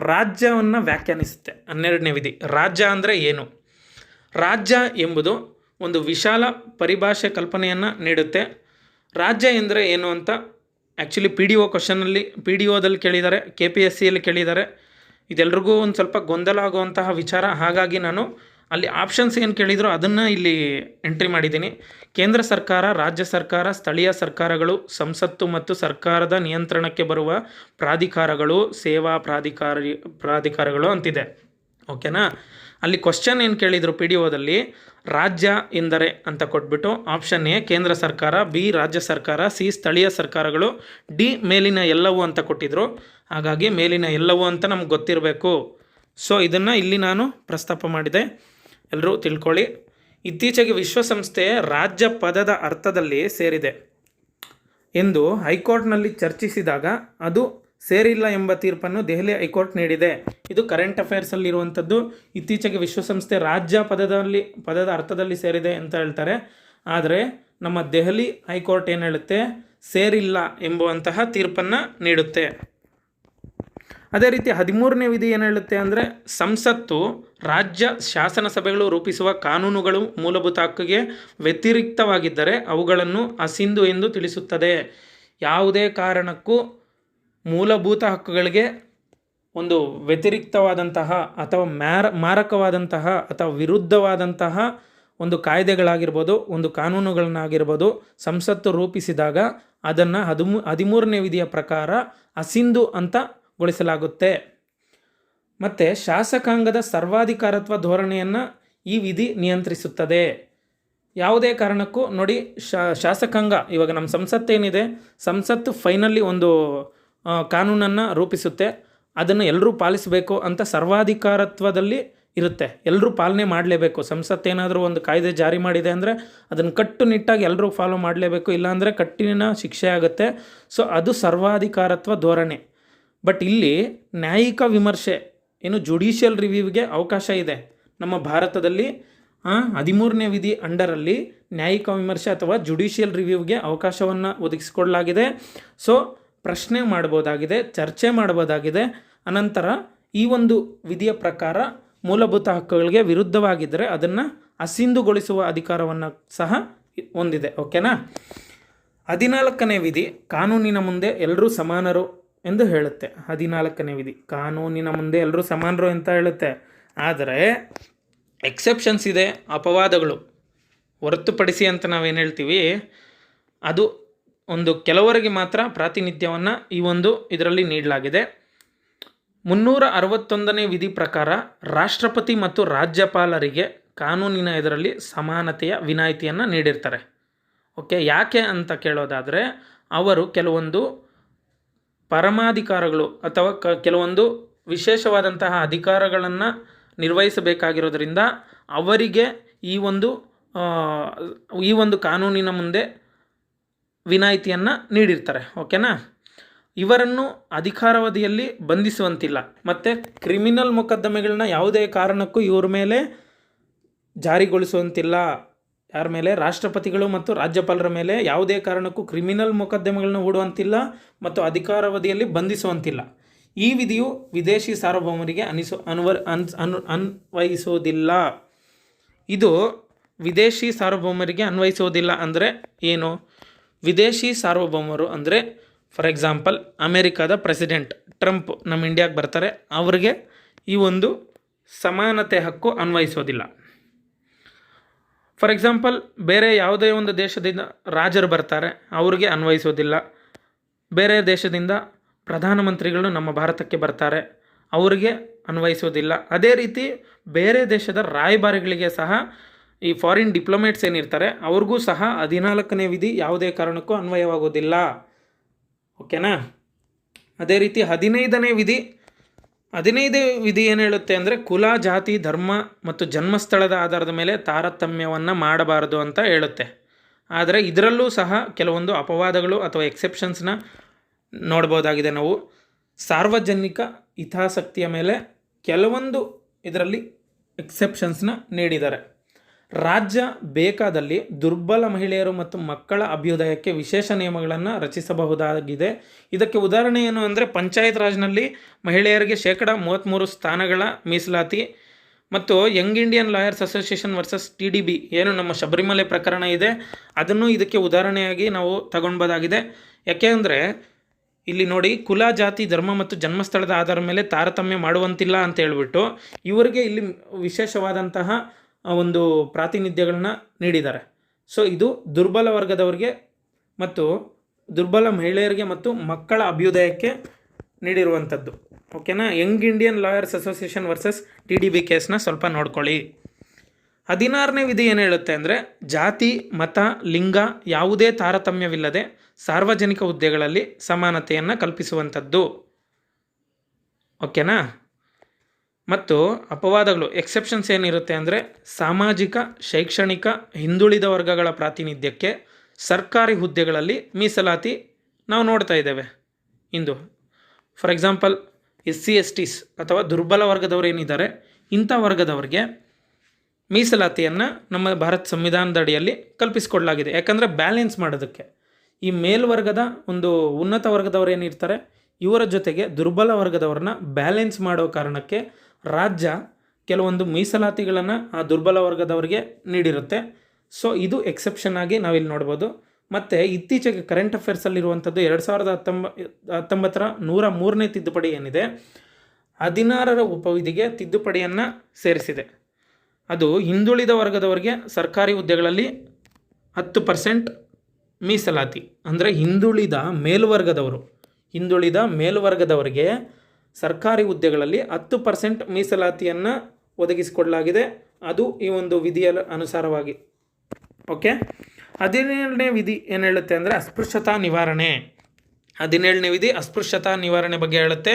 ರಾಜ್ಯವನ್ನು ವ್ಯಾಖ್ಯಾನಿಸುತ್ತೆ. 12ನೇ ವಿಧಿ ರಾಜ್ಯ ಅಂದರೆ ಏನು? ರಾಜ್ಯ ಎಂಬುದು ಒಂದು ವಿಶಾಲ ಪರಿಭಾಷೆ ಕಲ್ಪನೆಯನ್ನು ನೀಡುತ್ತೆ. ರಾಜ್ಯ ಎಂದರೆ ಏನು ಅಂತ ಆ್ಯಕ್ಚುಲಿ ಪಿ ಡಿ ಒದಲ್ಲಿ ಕೇಳಿದ್ದಾರೆ, KPSCಯಲ್ಲಿ ಕೇಳಿದ್ದಾರೆ. ಇದೆಲ್ರಿಗೂ ಒಂದು ಸ್ವಲ್ಪ ಗೊಂದಲ ಆಗುವಂತಹ ವಿಚಾರ. ಹಾಗಾಗಿ ನಾನು ಅಲ್ಲಿ ಆಪ್ಷನ್ಸ್ ಏನು ಕೇಳಿದ್ರು ಅದನ್ನು ಇಲ್ಲಿ ಎಂಟ್ರಿ ಮಾಡಿದ್ದೀನಿ. ಕೇಂದ್ರ ಸರ್ಕಾರ, ರಾಜ್ಯ ಸರ್ಕಾರ, ಸ್ಥಳೀಯ ಸರ್ಕಾರಗಳು, ಸಂಸತ್ತು ಮತ್ತು ಸರ್ಕಾರದ ನಿಯಂತ್ರಣಕ್ಕೆ ಬರುವ ಪ್ರಾಧಿಕಾರಗಳು, ಸೇವಾ ಪ್ರಾಧಿಕಾರಗಳು ಅಂತಿದೆ. ಓಕೆನಾ? ಅಲ್ಲಿ ಕ್ವಶನ್ ಏನು ಕೇಳಿದರು PDOದಲ್ಲಿ, ರಾಜ್ಯ ಎಂದರೆ ಅಂತ ಕೊಟ್ಬಿಟ್ಟು ಆಪ್ಷನ್ ಎ ಕೇಂದ್ರ ಸರ್ಕಾರ, ಬಿ ರಾಜ್ಯ ಸರ್ಕಾರ, ಸಿ ಸ್ಥಳೀಯ ಸರ್ಕಾರಗಳು, ಡಿ ಮೇಲಿನ ಎಲ್ಲವೂ ಅಂತ ಕೊಟ್ಟಿದ್ರು. ಹಾಗಾಗಿ ಮೇಲಿನ ಎಲ್ಲವೂ ಅಂತ ನಮ್ಗೆ ಗೊತ್ತಿರಬೇಕು. ಸೊ ಇದನ್ನು ಇಲ್ಲಿ ನಾನು ಪ್ರಸ್ತಾಪ ಮಾಡಿದೆ, ಎಲ್ಲರೂ ತಿಳ್ಕೊಳ್ಳಿ. ಇತ್ತೀಚೆಗೆ ವಿಶ್ವಸಂಸ್ಥೆ ರಾಜ್ಯ ಪದದ ಅರ್ಥದಲ್ಲಿ ಸೇರಿದೆ ಎಂದು ಹೈಕೋರ್ಟ್ನಲ್ಲಿ ಚರ್ಚಿಸಿದಾಗ ಅದು ಸೇರಿಲ್ಲ ಎಂಬ ತೀರ್ಪನ್ನು ದೆಹಲಿ ಹೈಕೋರ್ಟ್ ನೀಡಿದೆ. ಇದು ಕರೆಂಟ್ ಅಫೇರ್ಸಲ್ಲಿರುವಂಥದ್ದು. ಇತ್ತೀಚೆಗೆ ವಿಶ್ವಸಂಸ್ಥೆ ರಾಜ್ಯ ಪದದ ಅರ್ಥದಲ್ಲಿ ಸೇರಿದೆ ಅಂತ ಹೇಳ್ತಾರೆ. ಆದರೆ ನಮ್ಮ ದೆಹಲಿ ಹೈಕೋರ್ಟ್ ಏನು ಹೇಳುತ್ತೆ? ಸೇರಿಲ್ಲ ಎಂಬುವಂತಹ ತೀರ್ಪನ್ನು ನೀಡುತ್ತೆ. ಅದೇ ರೀತಿ 13ನೇ ವಿಧಿ ಏನು ಹೇಳುತ್ತೆ ಅಂದರೆ ಸಂಸತ್ತು ರಾಜ್ಯ ಶಾಸನ ಸಭೆಗಳು ರೂಪಿಸುವ ಕಾನೂನುಗಳು ಮೂಲಭೂತ ಹಕ್ಕಿಗೆ ವ್ಯತಿರಿಕ್ತವಾಗಿದ್ದರೆ ಅವುಗಳನ್ನು ಅಸಿಂಧು ಎಂದು ತಿಳಿಸುತ್ತದೆ. ಯಾವುದೇ ಕಾರಣಕ್ಕೂ ಮೂಲಭೂತ ಹಕ್ಕುಗಳಿಗೆ ಒಂದು ವ್ಯತಿರಿಕ್ತವಾದಂತಹ ಅಥವಾ ಮಾರಕವಾದಂತಹ ಅಥವಾ ವಿರುದ್ಧವಾದಂತಹ ಒಂದು ಕಾಯ್ದೆಗಳಾಗಿರ್ಬೋದು, ಒಂದು ಕಾನೂನುಗಳನ್ನಾಗಿರ್ಬೋದು ಸಂಸತ್ತು ರೂಪಿಸಿದಾಗ ಅದನ್ನು 13ನೇ ವಿಧಿಯ ಪ್ರಕಾರ ಅಸಿಂಧು ಅಂತ ಗೊಳಿಸಲಾಗುತ್ತೆ. ಮತ್ತು ಶಾಸಕಾಂಗದ ಸರ್ವಾಧಿಕಾರತ್ವ ಧೋರಣೆಯನ್ನು ಈ ವಿಧಿ ನಿಯಂತ್ರಿಸುತ್ತದೆ. ಯಾವುದೇ ಕಾರಣಕ್ಕೂ ನೋಡಿ, ಶಾಸಕಾಂಗ ಇವಾಗ ನಮ್ಮ ಸಂಸತ್ತೇನಿದೆ, ಸಂಸತ್ತು ಫೈನಲಿ ಒಂದು ಕಾನೂನನ್ನು ರೂಪಿಸುತ್ತೆ. ಅದನ್ನು ಎಲ್ಲರೂ ಪಾಲಿಸಬೇಕು ಅಂತ ಸರ್ವಾಧಿಕಾರತ್ವದಲ್ಲಿ ಇರುತ್ತೆ. ಎಲ್ಲರೂ ಪಾಲನೆ ಮಾಡಲೇಬೇಕು. ಸಂಸತ್ತೇನಾದರೂ ಒಂದು ಕಾಯ್ದೆ ಜಾರಿ ಮಾಡಿದೆ ಅಂದರೆ ಅದನ್ನು ಕಟ್ಟುನಿಟ್ಟಾಗಿ ಎಲ್ಲರೂ ಫಾಲೋ ಮಾಡಲೇಬೇಕು, ಇಲ್ಲಾಂದರೆ ಕಠಿಣ ಶಿಕ್ಷೆ ಆಗುತ್ತೆ. ಸೊ ಅದು ಸರ್ವಾಧಿಕಾರತ್ವ ಧೋರಣೆ. ಬಟ್ ಇಲ್ಲಿ ನ್ಯಾಯಿಕ ವಿಮರ್ಶೆ ಏನು ಜುಡಿಷಿಯಲ್ ರಿವ್ಯೂಗೆ ಅವಕಾಶ ಇದೆ. ನಮ್ಮ ಭಾರತದಲ್ಲಿ 13ನೇ ವಿಧಿ ಅಂಡರಲ್ಲಿ ನ್ಯಾಯಿಕ ವಿಮರ್ಶೆ ಅಥವಾ ಜುಡಿಷಿಯಲ್ ರಿವ್ಯೂಗೆ ಅವಕಾಶವನ್ನು ಒದಗಿಸಿಕೊಡಲಾಗಿದೆ. ಸೊ ಪ್ರಶ್ನೆ ಮಾಡ್ಬೋದಾಗಿದೆ, ಚರ್ಚೆ ಮಾಡ್ಬೋದಾಗಿದೆ. ಅನಂತರ ಈ ಒಂದು ವಿಧಿಯ ಪ್ರಕಾರ ಮೂಲಭೂತ ಹಕ್ಕುಗಳಿಗೆ ವಿರುದ್ಧವಾಗಿದ್ದರೆ ಅದನ್ನು ಅಸಿಂಧುಗೊಳಿಸುವ ಅಧಿಕಾರವನ್ನು ಸಹ ಹೊಂದಿದೆ. ಓಕೆನಾ. 14ನೇ ವಿಧಿ ಕಾನೂನಿನ ಮುಂದೆ ಎಲ್ಲರೂ ಸಮಾನರು ಎಂದು ಹೇಳುತ್ತೆ. 14ನೇ ವಿಧಿ ಕಾನೂನಿನ ಮುಂದೆ ಎಲ್ಲರೂ ಸಮಾನರು ಅಂತ ಹೇಳುತ್ತೆ. ಆದರೆ ಎಕ್ಸೆಪ್ಷನ್ಸ್ ಇದೆ, ಅಪವಾದಗಳು ಹೊರತುಪಡಿಸಿ ಅಂತ ನಾವೇನು ಹೇಳ್ತೀವಿ, ಅದು ಒಂದು ಕೆಲವರಿಗೆ ಮಾತ್ರ ಪ್ರಾತಿನಿಧ್ಯವನ್ನು ಈ ಒಂದು ಇದರಲ್ಲಿ ನೀಡಲಾಗಿದೆ. 361ನೇ ವಿಧಿ ಪ್ರಕಾರ ರಾಷ್ಟ್ರಪತಿ ಮತ್ತು ರಾಜ್ಯಪಾಲರಿಗೆ ಕಾನೂನಿನ ಇದರಲ್ಲಿ ಸಮಾನತೆಯ ವಿನಾಯಿತಿಯನ್ನು ನೀಡಿರ್ತಾರೆ. ಓಕೆ, ಯಾಕೆ ಅಂತ ಕೇಳೋದಾದರೆ ಅವರು ಕೆಲವೊಂದು ಪರಮಾಧಿಕಾರಗಳು ಅಥವಾ ಕೆಲವೊಂದು ವಿಶೇಷವಾದಂತಹ ಅಧಿಕಾರಗಳನ್ನು ನಿರ್ವಹಿಸಬೇಕಾಗಿರೋದ್ರಿಂದ ಅವರಿಗೆ ಈ ಒಂದು ಕಾನೂನಿನ ಮುಂದೆ ವಿನಾಯಿತಿಯನ್ನು ನೀಡಿರ್ತಾರೆ. ಓಕೆನಾ. ಇವರನ್ನು ಅಧಿಕಾರಾವಧಿಯಲ್ಲಿ ಬಂಧಿಸುವಂತಿಲ್ಲ ಮತ್ತು ಕ್ರಿಮಿನಲ್ ಮೊಕದ್ದಮೆಗಳನ್ನ ಯಾವುದೇ ಕಾರಣಕ್ಕೂ ಇವ್ರ ಮೇಲೆ ಜಾರಿಗೊಳಿಸುವಂತಿಲ್ಲ. ಯಾರ ಮೇಲೆ? ರಾಷ್ಟ್ರಪತಿಗಳು ಮತ್ತು ರಾಜ್ಯಪಾಲರ ಮೇಲೆ ಯಾವುದೇ ಕಾರಣಕ್ಕೂ ಕ್ರಿಮಿನಲ್ ಮೊಕದ್ದಮೆಗಳನ್ನ ಹೂಡುವಂತಿಲ್ಲ ಮತ್ತು ಅಧಿಕಾರಾವಧಿಯಲ್ಲಿ ಬಂಧಿಸುವಂತಿಲ್ಲ. ಈ ವಿಧಿಯು ವಿದೇಶಿ ಸಾರ್ವಭೌಮರಿಗೆ ಅನ್ವಯಿಸುವುದಿಲ್ಲ. ಇದು ವಿದೇಶಿ ಸಾರ್ವಭೌಮರಿಗೆ ಅನ್ವಯಿಸುವುದಿಲ್ಲ ಅಂದರೆ ಏನು? ವಿದೇಶಿ ಸಾರ್ವಭೌಮರು ಅಂದರೆ ಫಾರ್ ಎಕ್ಸಾಂಪಲ್ ಅಮೇರಿಕಾದ ಪ್ರೆಸಿಡೆಂಟ್ ಟ್ರಂಪ್ ನಮ್ಮ ಇಂಡಿಯಾಗೆ ಬರ್ತಾರೆ, ಅವರಿಗೆ ಈ ಒಂದು ಸಮಾನತೆ ಹಕ್ಕು ಅನ್ವಯಿಸೋದಿಲ್ಲ. ಫಾರ್ ಎಕ್ಸಾಂಪಲ್ ಬೇರೆ ಯಾವುದೇ ಒಂದು ದೇಶದಿಂದ ರಾಜರು ಬರ್ತಾರೆ, ಅವ್ರಿಗೆ ಅನ್ವಯಿಸೋದಿಲ್ಲ. ಬೇರೆ ದೇಶದಿಂದ ಪ್ರಧಾನಮಂತ್ರಿಗಳು ನಮ್ಮ ಭಾರತಕ್ಕೆ ಬರ್ತಾರೆ, ಅವರಿಗೆ ಅನ್ವಯಿಸೋದಿಲ್ಲ. ಅದೇ ರೀತಿ ಬೇರೆ ದೇಶದ ರಾಯಭಾರಿಗಳಿಗೆ ಸಹ, ಈ ಫಾರಿನ್ ಡಿಪ್ಲೊಮೇಟ್ಸ್ ಏನಿರ್ತಾರೆ ಅವ್ರಿಗೂ ಸಹ 14ನೇ ವಿಧಿ ಯಾವುದೇ ಕಾರಣಕ್ಕೂ ಅನ್ವಯವಾಗೋದಿಲ್ಲ. ಓಕೆನಾ. ಅದೇ ರೀತಿ 15ನೇ ವಿಧಿ ಏನು ಹೇಳುತ್ತೆ ಅಂದರೆ ಕುಲ, ಜಾತಿ, ಧರ್ಮ ಮತ್ತು ಜನ್ಮಸ್ಥಳದ ಆಧಾರದ ಮೇಲೆ ತಾರತಮ್ಯವನ್ನು ಮಾಡಬಾರದು ಅಂತ ಹೇಳುತ್ತೆ. ಆದರೆ ಇದರಲ್ಲೂ ಸಹ ಕೆಲವೊಂದು ಅಪವಾದಗಳು ಅಥವಾ ಎಕ್ಸೆಪ್ಷನ್ಸ್ನ ನೋಡ್ಬೋದಾಗಿದೆ ನಾವು. ಸಾರ್ವಜನಿಕ ಹಿತಾಸಕ್ತಿಯ ಮೇಲೆ ಕೆಲವೊಂದು ಇದರಲ್ಲಿ ಎಕ್ಸೆಪ್ಷನ್ಸ್ನ ನೀಡಿದ್ದಾರೆ. ರಾಜ್ಯ ಬೇಕಾದಲ್ಲಿ ದುರ್ಬಲ ಮಹಿಳೆಯರು ಮತ್ತು ಮಕ್ಕಳ ಅಭ್ಯುದಯಕ್ಕೆ ವಿಶೇಷ ನಿಯಮಗಳನ್ನು ರಚಿಸಬಹುದಾಗಿದೆ. ಇದಕ್ಕೆ ಉದಾಹರಣೆ ಏನು ಅಂದರೆ ಪಂಚಾಯತ್ ರಾಜ್ನಲ್ಲಿ ಮಹಿಳೆಯರಿಗೆ 33% ಸ್ಥಾನಗಳ ಮೀಸಲಾತಿ ಮತ್ತು Young Indian lawyers association versus TDB ಏನು ನಮ್ಮ ಶಬರಿಮಲೆ ಪ್ರಕರಣ ಇದೆ, ಅದನ್ನು ಇದಕ್ಕೆ ಉದಾಹರಣೆಯಾಗಿ ನಾವು ತಗೊಳ್ಬೋದಾಗಿದೆ. ಯಾಕೆ ಅಂದರೆ ಇಲ್ಲಿ ನೋಡಿ, ಕುಲ, ಜಾತಿ, ಧರ್ಮ ಮತ್ತು ಜನ್ಮಸ್ಥಳದ ಆಧಾರದ ಮೇಲೆ ತಾರತಮ್ಯ ಮಾಡುವಂತಿಲ್ಲ ಅಂತ ಹೇಳ್ಬಿಟ್ಟು ಇವರಿಗೆ ಇಲ್ಲಿ ವಿಶೇಷವಾದಂತಹ ಒಂದು ಪ್ರಾತಿನಿಧ್ಯಗಳನ್ನ ನೀಡಿದ್ದಾರೆ. ಸೊ ಇದು ದುರ್ಬಲ ವರ್ಗದವರಿಗೆ ಮತ್ತು ದುರ್ಬಲ ಮಹಿಳೆಯರಿಗೆ ಮತ್ತು ಮಕ್ಕಳ ಅಭ್ಯುದಯಕ್ಕೆ ನೀಡಿರುವಂಥದ್ದು. ಓಕೆನಾ. Young Indian lawyers association versus TDB ಕೇಸ್ನ ಸ್ವಲ್ಪ ನೋಡ್ಕೊಳ್ಳಿ. 16ನೇ ವಿಧಿ ಏನು ಹೇಳುತ್ತೆ ಅಂದರೆ ಜಾತಿ, ಮತ, ಲಿಂಗ ಯಾವುದೇ ತಾರತಮ್ಯವಿಲ್ಲದೆ ಸಾರ್ವಜನಿಕ ಹುದ್ದೆಗಳಲ್ಲಿ ಸಮಾನತೆಯನ್ನು ಕಲ್ಪಿಸುವಂಥದ್ದು. ಓಕೆನಾ. ಮತ್ತು ಅಪವಾದಗಳು ಎಕ್ಸೆಪ್ಷನ್ಸ್ ಏನಿರುತ್ತೆ ಅಂದರೆ ಸಾಮಾಜಿಕ, ಶೈಕ್ಷಣಿಕ ಹಿಂದುಳಿದ ವರ್ಗಗಳ ಪ್ರಾತಿನಿಧ್ಯಕ್ಕೆ ಸರ್ಕಾರಿ ಹುದ್ದೆಗಳಲ್ಲಿ ಮೀಸಲಾತಿ ನಾವು ನೋಡ್ತಾ ಇದ್ದೇವೆ ಇಂದು. ಫಾರ್ ಎಕ್ಸಾಂಪಲ್ SC/STs ಅಥವಾ ದುರ್ಬಲ ವರ್ಗದವರು ಏನಿದ್ದಾರೆ, ಇಂಥ ವರ್ಗದವರಿಗೆ ಮೀಸಲಾತಿಯನ್ನು ನಮ್ಮ ಭಾರತ ಸಂವಿಧಾನದ ಅಡಿಯಲ್ಲಿ ಕಲ್ಪಿಸಿಕೊಡಲಾಗಿದೆ. ಯಾಕಂದರೆ ಬ್ಯಾಲೆನ್ಸ್ ಮಾಡೋದಕ್ಕೆ ಈ ಮೇಲ್ವರ್ಗದ ಒಂದು ಉನ್ನತ ವರ್ಗದವರು ಏನಿರ್ತಾರೆ ಇವರ ಜೊತೆಗೆ ದುರ್ಬಲ ವರ್ಗದವ್ರನ್ನ ಬ್ಯಾಲೆನ್ಸ್ ಮಾಡೋ ಕಾರಣಕ್ಕೆ ರಾಜ್ಯ ಕೆಲವೊಂದು ಮೀಸಲಾತಿಗಳನ್ನು ಆ ದುರ್ಬಲ ವರ್ಗದವರಿಗೆ ನೀಡಿರುತ್ತೆ. ಸೊ ಇದು ಎಕ್ಸೆಪ್ಷನ್ ಆಗಿ ನಾವಿಲ್ಲಿ ನೋಡ್ಬೋದು. ಮತ್ತು ಇತ್ತೀಚೆಗೆ ಕರೆಂಟ್ ಅಫೇರ್ಸಲ್ಲಿರುವಂಥದ್ದು 2019ರ 103ನೇ ತಿದ್ದುಪಡಿ ಏನಿದೆ, 16ರ ಉಪವಿಧಿಗೆ ತಿದ್ದುಪಡಿಯನ್ನು ಸೇರಿಸಿದೆ. ಅದು ಹಿಂದುಳಿದ ವರ್ಗದವರಿಗೆ ಸರ್ಕಾರಿ ಹುದ್ದೆಗಳಲ್ಲಿ 10% ಮೀಸಲಾತಿ, ಅಂದರೆ ಹಿಂದುಳಿದ ಮೇಲ್ವರ್ಗದವರಿಗೆ ಸರ್ಕಾರಿ ಹುದ್ದೆಗಳಲ್ಲಿ 10% ಮೀಸಲಾತಿಯನ್ನು ಒದಗಿಸಿಕೊಡಲಾಗಿದೆ. ಅದು ಈ ಒಂದು ವಿಧಿಯ ಅನುಸಾರವಾಗಿ. ಓಕೆ. 17ನೇ ವಿಧಿ ಏನು ಹೇಳುತ್ತೆ ಅಂದರೆ ಅಸ್ಪೃಶ್ಯತಾ ನಿವಾರಣೆ. 17ನೇ ವಿಧಿ ಅಸ್ಪೃಶ್ಯತಾ ನಿವಾರಣೆ ಬಗ್ಗೆ ಹೇಳುತ್ತೆ.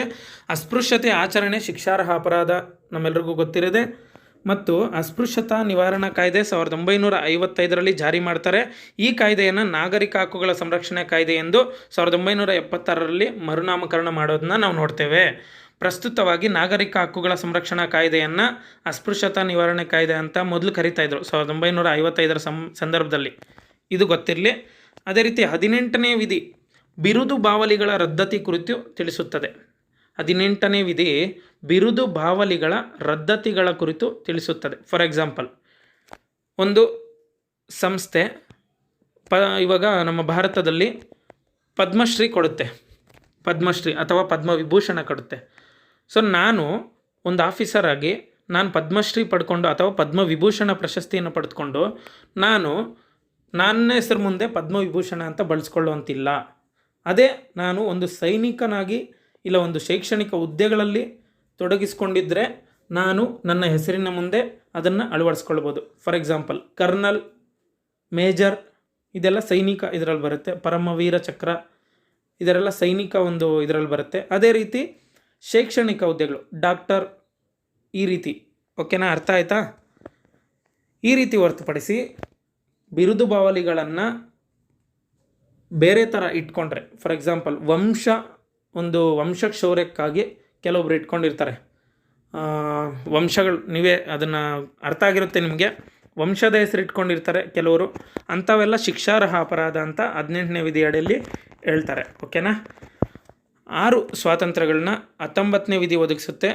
ಅಸ್ಪೃಶ್ಯತೆ ಆಚರಣೆ ಶಿಕ್ಷಾರ್ಹ ಅಪರಾಧ ನಮ್ಮೆಲ್ಲರಿಗೂ ಗೊತ್ತಿರದೆ ಮತ್ತು ಅಸ್ಪೃಶ್ಯತಾ ನಿವಾರಣಾ ಕಾಯ್ದೆ 1955ರಲ್ಲಿ ಜಾರಿ ಮಾಡ್ತಾರೆ. ಈ ಕಾಯ್ದೆಯನ್ನು ನಾಗರಿಕ ಹಕ್ಕುಗಳ ಸಂರಕ್ಷಣೆ ಕಾಯ್ದೆ ಎಂದು 1976ರಲ್ಲಿ ಮರುನಾಮಕರಣ ಮಾಡೋದನ್ನ ನಾವು ನೋಡ್ತೇವೆ. ಪ್ರಸ್ತುತವಾಗಿ ನಾಗರಿಕ ಹಕ್ಕುಗಳ ಸಂರಕ್ಷಣಾ ಕಾಯ್ದೆಯನ್ನು ಅಸ್ಪೃಶ್ಯತಾ ನಿವಾರಣೆ ಕಾಯ್ದೆ ಅಂತ ಮೊದಲು ಕರೀತಾಯಿದ್ರು 1955ರ ಸಂದರ್ಭದಲ್ಲಿ. ಇದು ಗೊತ್ತಿರಲಿ. ಅದೇ ರೀತಿ 18ನೇ ವಿಧಿ ಬಿರುದು ಬಾವಲಿಗಳ ರದ್ದತಿ ಕುರಿತು ತಿಳಿಸುತ್ತದೆ. 18ನೇ ವಿಧಿ ಬಿರುದು ಬಾವಲಿಗಳ ರದ್ದತಿಗಳ ಕುರಿತು ತಿಳಿಸುತ್ತದೆ. ಫಾರ್ ಎಕ್ಸಾಂಪಲ್, ಒಂದು ಸಂಸ್ಥೆ ಇವಾಗ ನಮ್ಮ ಭಾರತದಲ್ಲಿ ಪದ್ಮಶ್ರೀ ಕೊಡುತ್ತೆ, ಪದ್ಮಶ್ರೀ ಅಥವಾ ಪದ್ಮವಿಭೂಷಣ ಕೊಡುತ್ತೆ. ಸೊ ನಾನು ಒಂದು ಆಫೀಸರ್ ಆಗಿ ನಾನು ಪದ್ಮಶ್ರೀ ಪಡ್ಕೊಂಡು ಅಥವಾ ಪದ್ಮವಿಭೂಷಣ ಪ್ರಶಸ್ತಿಯನ್ನು ಪಡೆದುಕೊಂಡು ನನ್ನ ಹೆಸರು ಮುಂದೆ ಪದ್ಮವಿಭೂಷಣ ಅಂತ ಬಳಸ್ಕೊಳ್ಳುವಂತಿಲ್ಲ. ಅದೇ ನಾನು ಒಂದು ಸೈನಿಕನಾಗಿ ಇಲ್ಲ ಒಂದು ಶೈಕ್ಷಣಿಕ ಹುದ್ದೆಗಳಲ್ಲಿ ತೊಡಗಿಸ್ಕೊಂಡಿದ್ದರೆ ನಾನು ನನ್ನ ಹೆಸರಿನ ಮುಂದೆ ಅದನ್ನು ಅಳವಡಿಸ್ಕೊಳ್ಬೋದು. ಫಾರ್ ಎಕ್ಸಾಂಪಲ್, ಕರ್ನಲ್, ಮೇಜರ್ ಇದೆಲ್ಲ ಸೈನಿಕ ಇದರಲ್ಲಿ ಬರುತ್ತೆ. ಪರಮವೀರ ಚಕ್ರ ಇದರೆಲ್ಲ ಸೈನಿಕ ಒಂದು ಇದರಲ್ಲಿ ಬರುತ್ತೆ. ಅದೇ ರೀತಿ ಶೈಕ್ಷಣಿಕ ಹುದ್ದೆಗಳು ಡಾಕ್ಟರ್ ಈ ರೀತಿ. ಓಕೆನಾ, ಅರ್ಥ ಆಯ್ತಾ? ಈ ರೀತಿ ಹೊರತುಪಡಿಸಿ ಬಿರುದು ಬಾವಲಿಗಳನ್ನು ಬೇರೆ ಥರ ಇಟ್ಕೊಂಡ್ರೆ, ಫಾರ್ ಎಕ್ಸಾಂಪಲ್ ವಂಶಕ್ಷೌರ್ಯಕ್ಕಾಗಿ ಕೆಲವೊಬ್ರು ಇಟ್ಕೊಂಡಿರ್ತಾರೆ ವಂಶಗಳು. ನೀವೇ ಅದನ್ನು ಅರ್ಥ ಆಗಿರುತ್ತೆ ನಿಮಗೆ. ವಂಶದ ಹೆಸರು ಇಟ್ಕೊಂಡಿರ್ತಾರೆ ಕೆಲವರು. ಅಂಥವೆಲ್ಲ ಶಿಕ್ಷಾರ್ಹ ಅಪರಾಧ ಅಂತ 18ನೇ ವಿಧಿ ಅಡಿಯಲ್ಲಿ ಹೇಳ್ತಾರೆ. ಓಕೆನಾ? 6 ಸ್ವಾತಂತ್ರ್ಯಗಳನ್ನ 19ನೇ ವಿಧಿ ಒದಗಿಸುತ್ತೆ.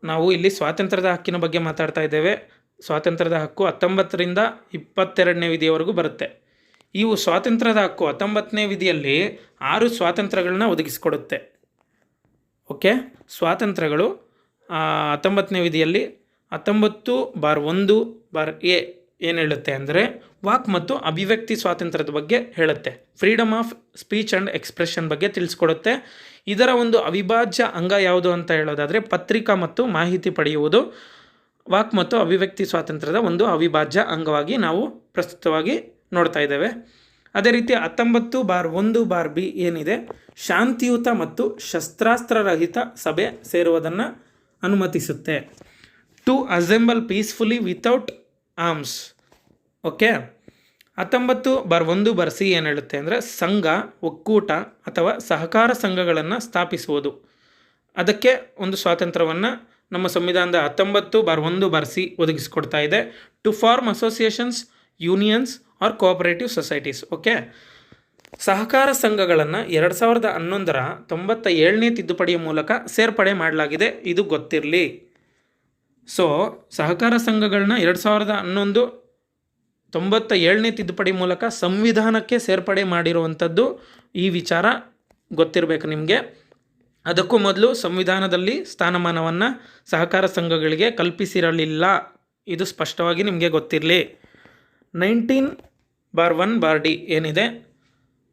ನಾವು ಇಲ್ಲಿ ಸ್ವಾತಂತ್ರ್ಯದ ಹಕ್ಕಿನ ಬಗ್ಗೆ ಮಾತಾಡ್ತಾ ಇದ್ದೇವೆ. ಸ್ವಾತಂತ್ರ್ಯದ ಹಕ್ಕು 19ರಿಂದ 22ನೇ ವಿಧಿಯವರೆಗೂ ಬರುತ್ತೆ. ಇವು ಸ್ವಾತಂತ್ರ್ಯದ ಹಕ್ಕು 19ನೇ ವಿಧಿಯಲ್ಲಿ 6 ಸ್ವಾತಂತ್ರ್ಯಗಳನ್ನ ಒದಗಿಸಿಕೊಡುತ್ತೆ. ಓಕೆ, ಸ್ವಾತಂತ್ರ್ಯಗಳು 19ನೇ ವಿಧಿಯಲ್ಲಿ 19(1)(a) ಏನು ಹೇಳುತ್ತೆ ಅಂದರೆ ವಾಕ್ ಮತ್ತು ಅಭಿವ್ಯಕ್ತಿ ಸ್ವಾತಂತ್ರ್ಯದ ಬಗ್ಗೆ ಹೇಳುತ್ತೆ. Freedom of speech and expression ಬಗ್ಗೆ ತಿಳಿಸ್ಕೊಡುತ್ತೆ. ಇದರ ಒಂದು ಅವಿಭಾಜ್ಯ ಅಂಗ ಯಾವುದು ಅಂತ ಹೇಳೋದಾದರೆ ಪತ್ರಿಕಾ ಮತ್ತು ಮಾಹಿತಿ ಪಡೆಯುವುದು ವಾಕ್ ಮತ್ತು ಅಭಿವ್ಯಕ್ತಿ ಸ್ವಾತಂತ್ರ್ಯದ ಒಂದು ಅವಿಭಾಜ್ಯ ಅಂಗವಾಗಿ ನಾವು ಪ್ರಸ್ತುತವಾಗಿ ನೋಡ್ತಾ ಇದ್ದೇವೆ. ಅದೇ ರೀತಿ 19(1)(b) ಏನಿದೆ, ಶಾಂತಿಯುತ ಮತ್ತು ಶಸ್ತ್ರಾಸ್ತ್ರರಹಿತ ಸಭೆ ಸೇರುವುದನ್ನು ಅನುಮತಿಸುತ್ತೆ. To assemble peacefully without arms. Okay, 19(1)(c) ಏನು ಹೇಳುತ್ತೆ ಅಂದರೆ ಸಂಘ, ಒಕ್ಕೂಟ ಅಥವಾ ಸಹಕಾರ ಸಂಘಗಳನ್ನು ಸ್ಥಾಪಿಸುವುದು. ಅದಕ್ಕೆ ಒಂದು ಸ್ವಾತಂತ್ರ್ಯವನ್ನು ನಮ್ಮ ಸಂವಿಧಾನದ 19(1)(c) ಒದಗಿಸಿಕೊಡ್ತಾ ಇದೆ. To form associations, unions or cooperative societies. Okay, ಸಹಕಾರ ಸಂಘಗಳನ್ನು 2011ರ 97ನೇ ತಿದ್ದುಪಡಿಯ ಮೂಲಕ ಸೇರ್ಪಡೆ ಮಾಡಲಾಗಿದೆ. ಇದು ಗೊತ್ತಿರಲಿ. ಸೊ ಸಹಕಾರ ಸಂಘಗಳನ್ನ 2011 97ನೇ ತಿದ್ದುಪಡಿ ಮೂಲಕ ಸಂವಿಧಾನಕ್ಕೆ ಸೇರ್ಪಡೆ ಮಾಡಿರುವಂಥದ್ದು. ಈ ವಿಚಾರ ಗೊತ್ತಿರಬೇಕು ನಿಮಗೆ. ಅದಕ್ಕೂ ಮೊದಲು ಸಂವಿಧಾನದಲ್ಲಿ ಸ್ಥಾನಮಾನವನ್ನು ಸಹಕಾರ ಸಂಘಗಳಿಗೆ ಕಲ್ಪಿಸಿರಲಿಲ್ಲ. ಇದು ಸ್ಪಷ್ಟವಾಗಿ ನಿಮಗೆ ಗೊತ್ತಿರಲಿ. 19(1)(d) ಏನಿದೆ,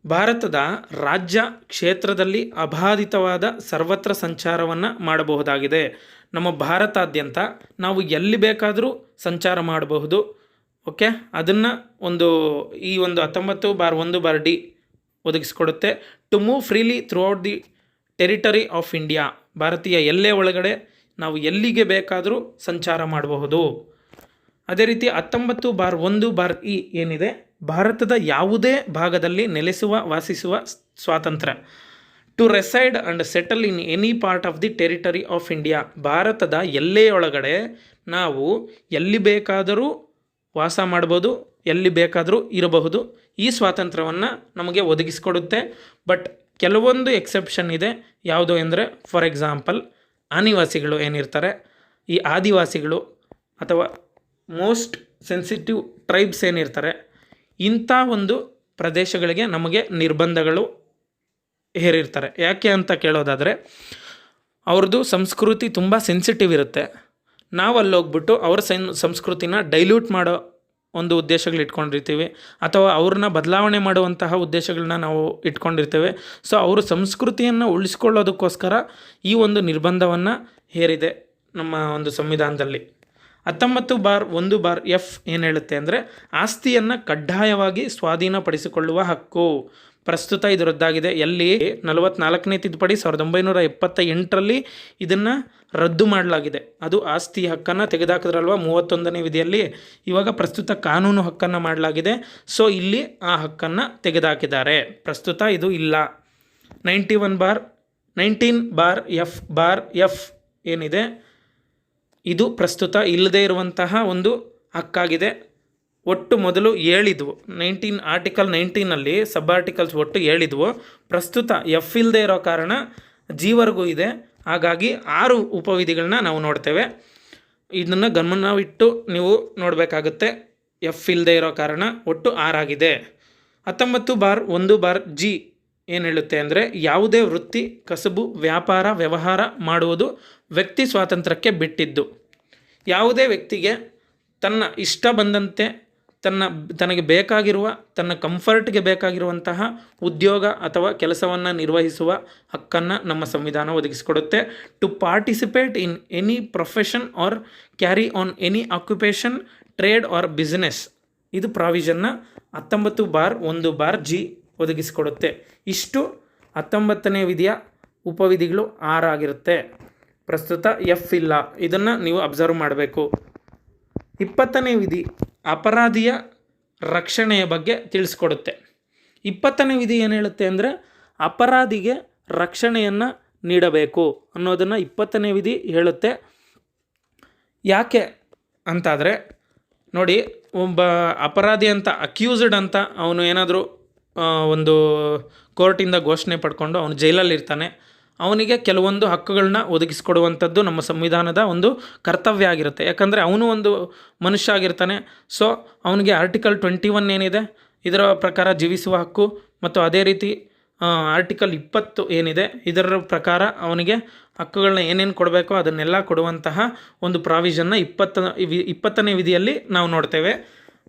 ಭಾರತದ ರಾಜ್ಯ ಕ್ಷೇತ್ರದಲ್ಲಿ ಅಬಾಧಿತವಾದ ಸರ್ವತ್ರ ಸಂಚಾರವನ್ನು ಮಾಡಬಹುದಾಗಿದೆ. ನಮ್ಮ ಭಾರತಾದ್ಯಂತ ನಾವು ಎಲ್ಲಿ ಬೇಕಾದರೂ ಸಂಚಾರ ಮಾಡಬಹುದು. ಓಕೆ, ಅದನ್ನು ಈ ಒಂದು 19(1)(d) ಒದಗಿಸಿಕೊಡುತ್ತೆ. To move freely throughout the territory of India. ಭಾರತೀಯ ಎಲ್ಲೇ ಒಳಗಡೆ ನಾವು ಎಲ್ಲಿಗೆ ಬೇಕಾದರೂ ಸಂಚಾರ ಮಾಡಬಹುದು. ಅದೇ ರೀತಿ 19(1)(e) ಏನಿದೆ, ಭಾರತದ ಯಾವುದೇ ಭಾಗದಲ್ಲಿ ವಾಸಿಸುವ ಸ್ವಾತಂತ್ರ್ಯ. To reside and settle in any part of the territory of India. ಭಾರತದ ಎಲ್ಲೆಯೊಳಗಡೆ ನಾವು ಎಲ್ಲಿ ಬೇಕಾದರೂ ವಾಸ ಮಾಡ್ಬೋದು, ಎಲ್ಲಿ ಬೇಕಾದರೂ ಇರಬಹುದು. ಈ ಸ್ವಾತಂತ್ರ್ಯವನ್ನು ನಮಗೆ ಒದಗಿಸಿಕೊಡುತ್ತೆ. ಬಟ್ ಕೆಲವೊಂದು ಎಕ್ಸೆಪ್ಷನ್ ಇದೆ. ಯಾವುದು ಎಂದರೆ, ಫಾರ್ ಎಕ್ಸಾಂಪಲ್, ಆದಿವಾಸಿಗಳು ಏನಿರ್ತಾರೆ, ಈ ಆದಿವಾಸಿಗಳು ಅಥವಾ ಮೋಸ್ಟ್ ಸೆನ್ಸಿಟಿವ್ ಟ್ರೈಬ್ಸ್ ಏನಿರ್ತಾರೆ, ಇಂಥ ಒಂದು ಪ್ರದೇಶಗಳಿಗೆ ನಮಗೆ ನಿರ್ಬಂಧಗಳು ಹೇರಿರ್ತಾರೆ. ಯಾಕೆ ಅಂತ ಕೇಳೋದಾದರೆ, ಅವ್ರದ್ದು ಸಂಸ್ಕೃತಿ ತುಂಬ ಸೆನ್ಸಿಟಿವ್ ಇರುತ್ತೆ. ನಾವು ಅಲ್ಲೋಗ್ಬಿಟ್ಟು ಅವ್ರ ಸಂಸ್ಕೃತಿನ ಡೈಲ್ಯೂಟ್ ಮಾಡೋ ಒಂದು ಉದ್ದೇಶಗಳು ಇಟ್ಕೊಂಡಿರ್ತೀವಿ, ಅಥವಾ ಅವ್ರನ್ನ ಬದಲಾವಣೆ ಮಾಡುವಂತಹ ಉದ್ದೇಶಗಳನ್ನ ನಾವು ಇಟ್ಕೊಂಡಿರ್ತೇವೆ. ಸೊ ಅವರು ಸಂಸ್ಕೃತಿಯನ್ನು ಉಳಿಸ್ಕೊಳ್ಳೋದಕ್ಕೋಸ್ಕರ ಈ ಒಂದು ನಿರ್ಬಂಧವನ್ನು ಹೇರಿದೆ ನಮ್ಮ ಒಂದು ಸಂವಿಧಾನದಲ್ಲಿ. 19(1)(f) ಏನು ಹೇಳುತ್ತೆ ಅಂದರೆ, ಆಸ್ತಿಯನ್ನು ಕಡ್ಡಾಯವಾಗಿ ಸ್ವಾಧೀನಪಡಿಸಿಕೊಳ್ಳುವ ಹಕ್ಕು. ಪ್ರಸ್ತುತ ಇದು ರದ್ದಾಗಿದೆ. ಎಲ್ಲಿ 44ನೇ ತಿದ್ದುಪಡಿ 1978ರಲ್ಲಿ ಇದನ್ನು ರದ್ದು ಮಾಡಲಾಗಿದೆ. ಅದು ಆಸ್ತಿ ಹಕ್ಕನ್ನು ತೆಗೆದುಹಾಕಿದ್ರಲ್ವ 31ನೇ ವಿಧಿಯಲ್ಲಿ. ಇವಾಗ ಪ್ರಸ್ತುತ ಕಾನೂನು ಹಕ್ಕನ್ನು ಮಾಡಲಾಗಿದೆ. ಸೊ ಇಲ್ಲಿ ಆ ಹಕ್ಕನ್ನು ತೆಗೆದುಹಾಕಿದ್ದಾರೆ. ಪ್ರಸ್ತುತ ಇದು ಇಲ್ಲ. 19(f) ಏನಿದೆ, ಇದು ಪ್ರಸ್ತುತ ಇಲ್ಲದೇ ಇರುವಂತಹ ಒಂದು ಹಕ್ಕಾಗಿದೆ. ಒಟ್ಟು ಮೊದಲು 7 ಇದ್ವು. ಆರ್ಟಿಕಲ್ 19ನಲ್ಲಿ ಸಬ್ ಆರ್ಟಿಕಲ್ಸ್ ಒಟ್ಟು 7 ಇದ್ವು. ಪ್ರಸ್ತುತ ಎಫ್ ಇಲ್ಲದೆ ಇರೋ ಕಾರಣ ಜಿವರೆಗೂ ಇದೆ. ಹಾಗಾಗಿ 6 ಉಪವಿಧಿಗಳನ್ನ ನಾವು ನೋಡ್ತೇವೆ. ಇದನ್ನು ಗಮನವಿಟ್ಟು ನೀವು ನೋಡಬೇಕಾಗುತ್ತೆ. ಎಫ್ ಇಲ್ಲದೆ ಇರೋ ಕಾರಣ ಒಟ್ಟು 6 ಆಗಿದೆ. 19(1)(ಜಿ ಏನು ಹೇಳುತ್ತೆ ಅಂದರೆ, ಯಾವುದೇ ವೃತ್ತಿ, ಕಸಬು, ವ್ಯಾಪಾರ, ವ್ಯವಹಾರ ಮಾಡುವುದು ವ್ಯಕ್ತಿ ಸ್ವಾತಂತ್ರ್ಯಕ್ಕೆ ಬಿಟ್ಟಿದ್ದು. ಯಾವುದೇ ವ್ಯಕ್ತಿಗೆ ತನ್ನ ಇಷ್ಟ ಬಂದಂತೆ ತನಗೆ ಬೇಕಾಗಿರುವ, ತನ್ನ ಕಂಫರ್ಟ್ಗೆ ಬೇಕಾಗಿರುವಂತಹ ಉದ್ಯೋಗ ಅಥವಾ ಕೆಲಸವನ್ನು ನಿರ್ವಹಿಸುವ ಹಕ್ಕನ್ನು ನಮ್ಮ ಸಂವಿಧಾನ ಒದಗಿಸಿಕೊಡುತ್ತೆ. To participate in any profession or carry on any occupation, trade or business. ಇದು ಪ್ರಾವಿಷನ್ನ 19(1)(ಜಿ ಒದಗಿಸಿಕೊಡುತ್ತೆ. ಇಷ್ಟು 19ನೇ ವಿಧಿಯ ಉಪವಿಧಿಗಳು 6 ಆಗಿರುತ್ತೆ. ಪ್ರಸ್ತುತ ಎಫ್ ಇಲ್ಲ. ಇದನ್ನು ನೀವು ಅಬ್ಸರ್ವ್ ಮಾಡಬೇಕು. 20ನೇ ವಿಧಿ ಅಪರಾಧಿಯ ರಕ್ಷಣೆಯ ಬಗ್ಗೆ ತಿಳಿಸ್ಕೊಡುತ್ತೆ. 20ನೇ ವಿಧಿ ಏನು ಹೇಳುತ್ತೆ ಅಂದರೆ, ಅಪರಾಧಿಗೆ ರಕ್ಷಣೆಯನ್ನು ನೀಡಬೇಕು ಅನ್ನೋದನ್ನು 20ನೇ ವಿಧಿ ಹೇಳುತ್ತೆ. ಯಾಕೆ ಅಂತಾದರೆ ನೋಡಿ, ಒಬ್ಬ ಅಪರಾಧಿ ಅಂತ ಅಕ್ಯೂಸ್ಡ್ ಅಂತ ಅವನು ಏನಾದರೂ ಒಂದು ಕೋರ್ಟಿಂದ ಘೋಷಣೆ ಪಡ್ಕೊಂಡು ಅವನು ಜೈಲಲ್ಲಿರ್ತಾನೆ. ಅವನಿಗೆ ಕೆಲವೊಂದು ಹಕ್ಕುಗಳನ್ನ ಒದಗಿಸಿಕೊಡುವಂಥದ್ದು ನಮ್ಮ ಸಂವಿಧಾನದ ಒಂದು ಕರ್ತವ್ಯ ಆಗಿರುತ್ತೆ. ಯಾಕಂದರೆ ಅವನು ಒಂದು ಮನುಷ್ಯ ಆಗಿರ್ತಾನೆ. ಸೊ ಅವನಿಗೆ ಆರ್ಟಿಕಲ್ 21 ಏನಿದೆ ಇದರ ಪ್ರಕಾರ ಜೀವಿಸುವ ಹಕ್ಕು, ಮತ್ತು ಅದೇ ರೀತಿ ಆರ್ಟಿಕಲ್ 20 ಏನಿದೆ ಇದರ ಪ್ರಕಾರ ಅವನಿಗೆ ಹಕ್ಕುಗಳನ್ನ ಏನೇನು ಕೊಡಬೇಕೋ ಅದನ್ನೆಲ್ಲ ಕೊಡುವಂತಹ ಒಂದು ಪ್ರಾವಿಷನ್ನ 20ನೇ ವಿಧಿಯಲ್ಲಿ ನಾವು ನೋಡ್ತೇವೆ.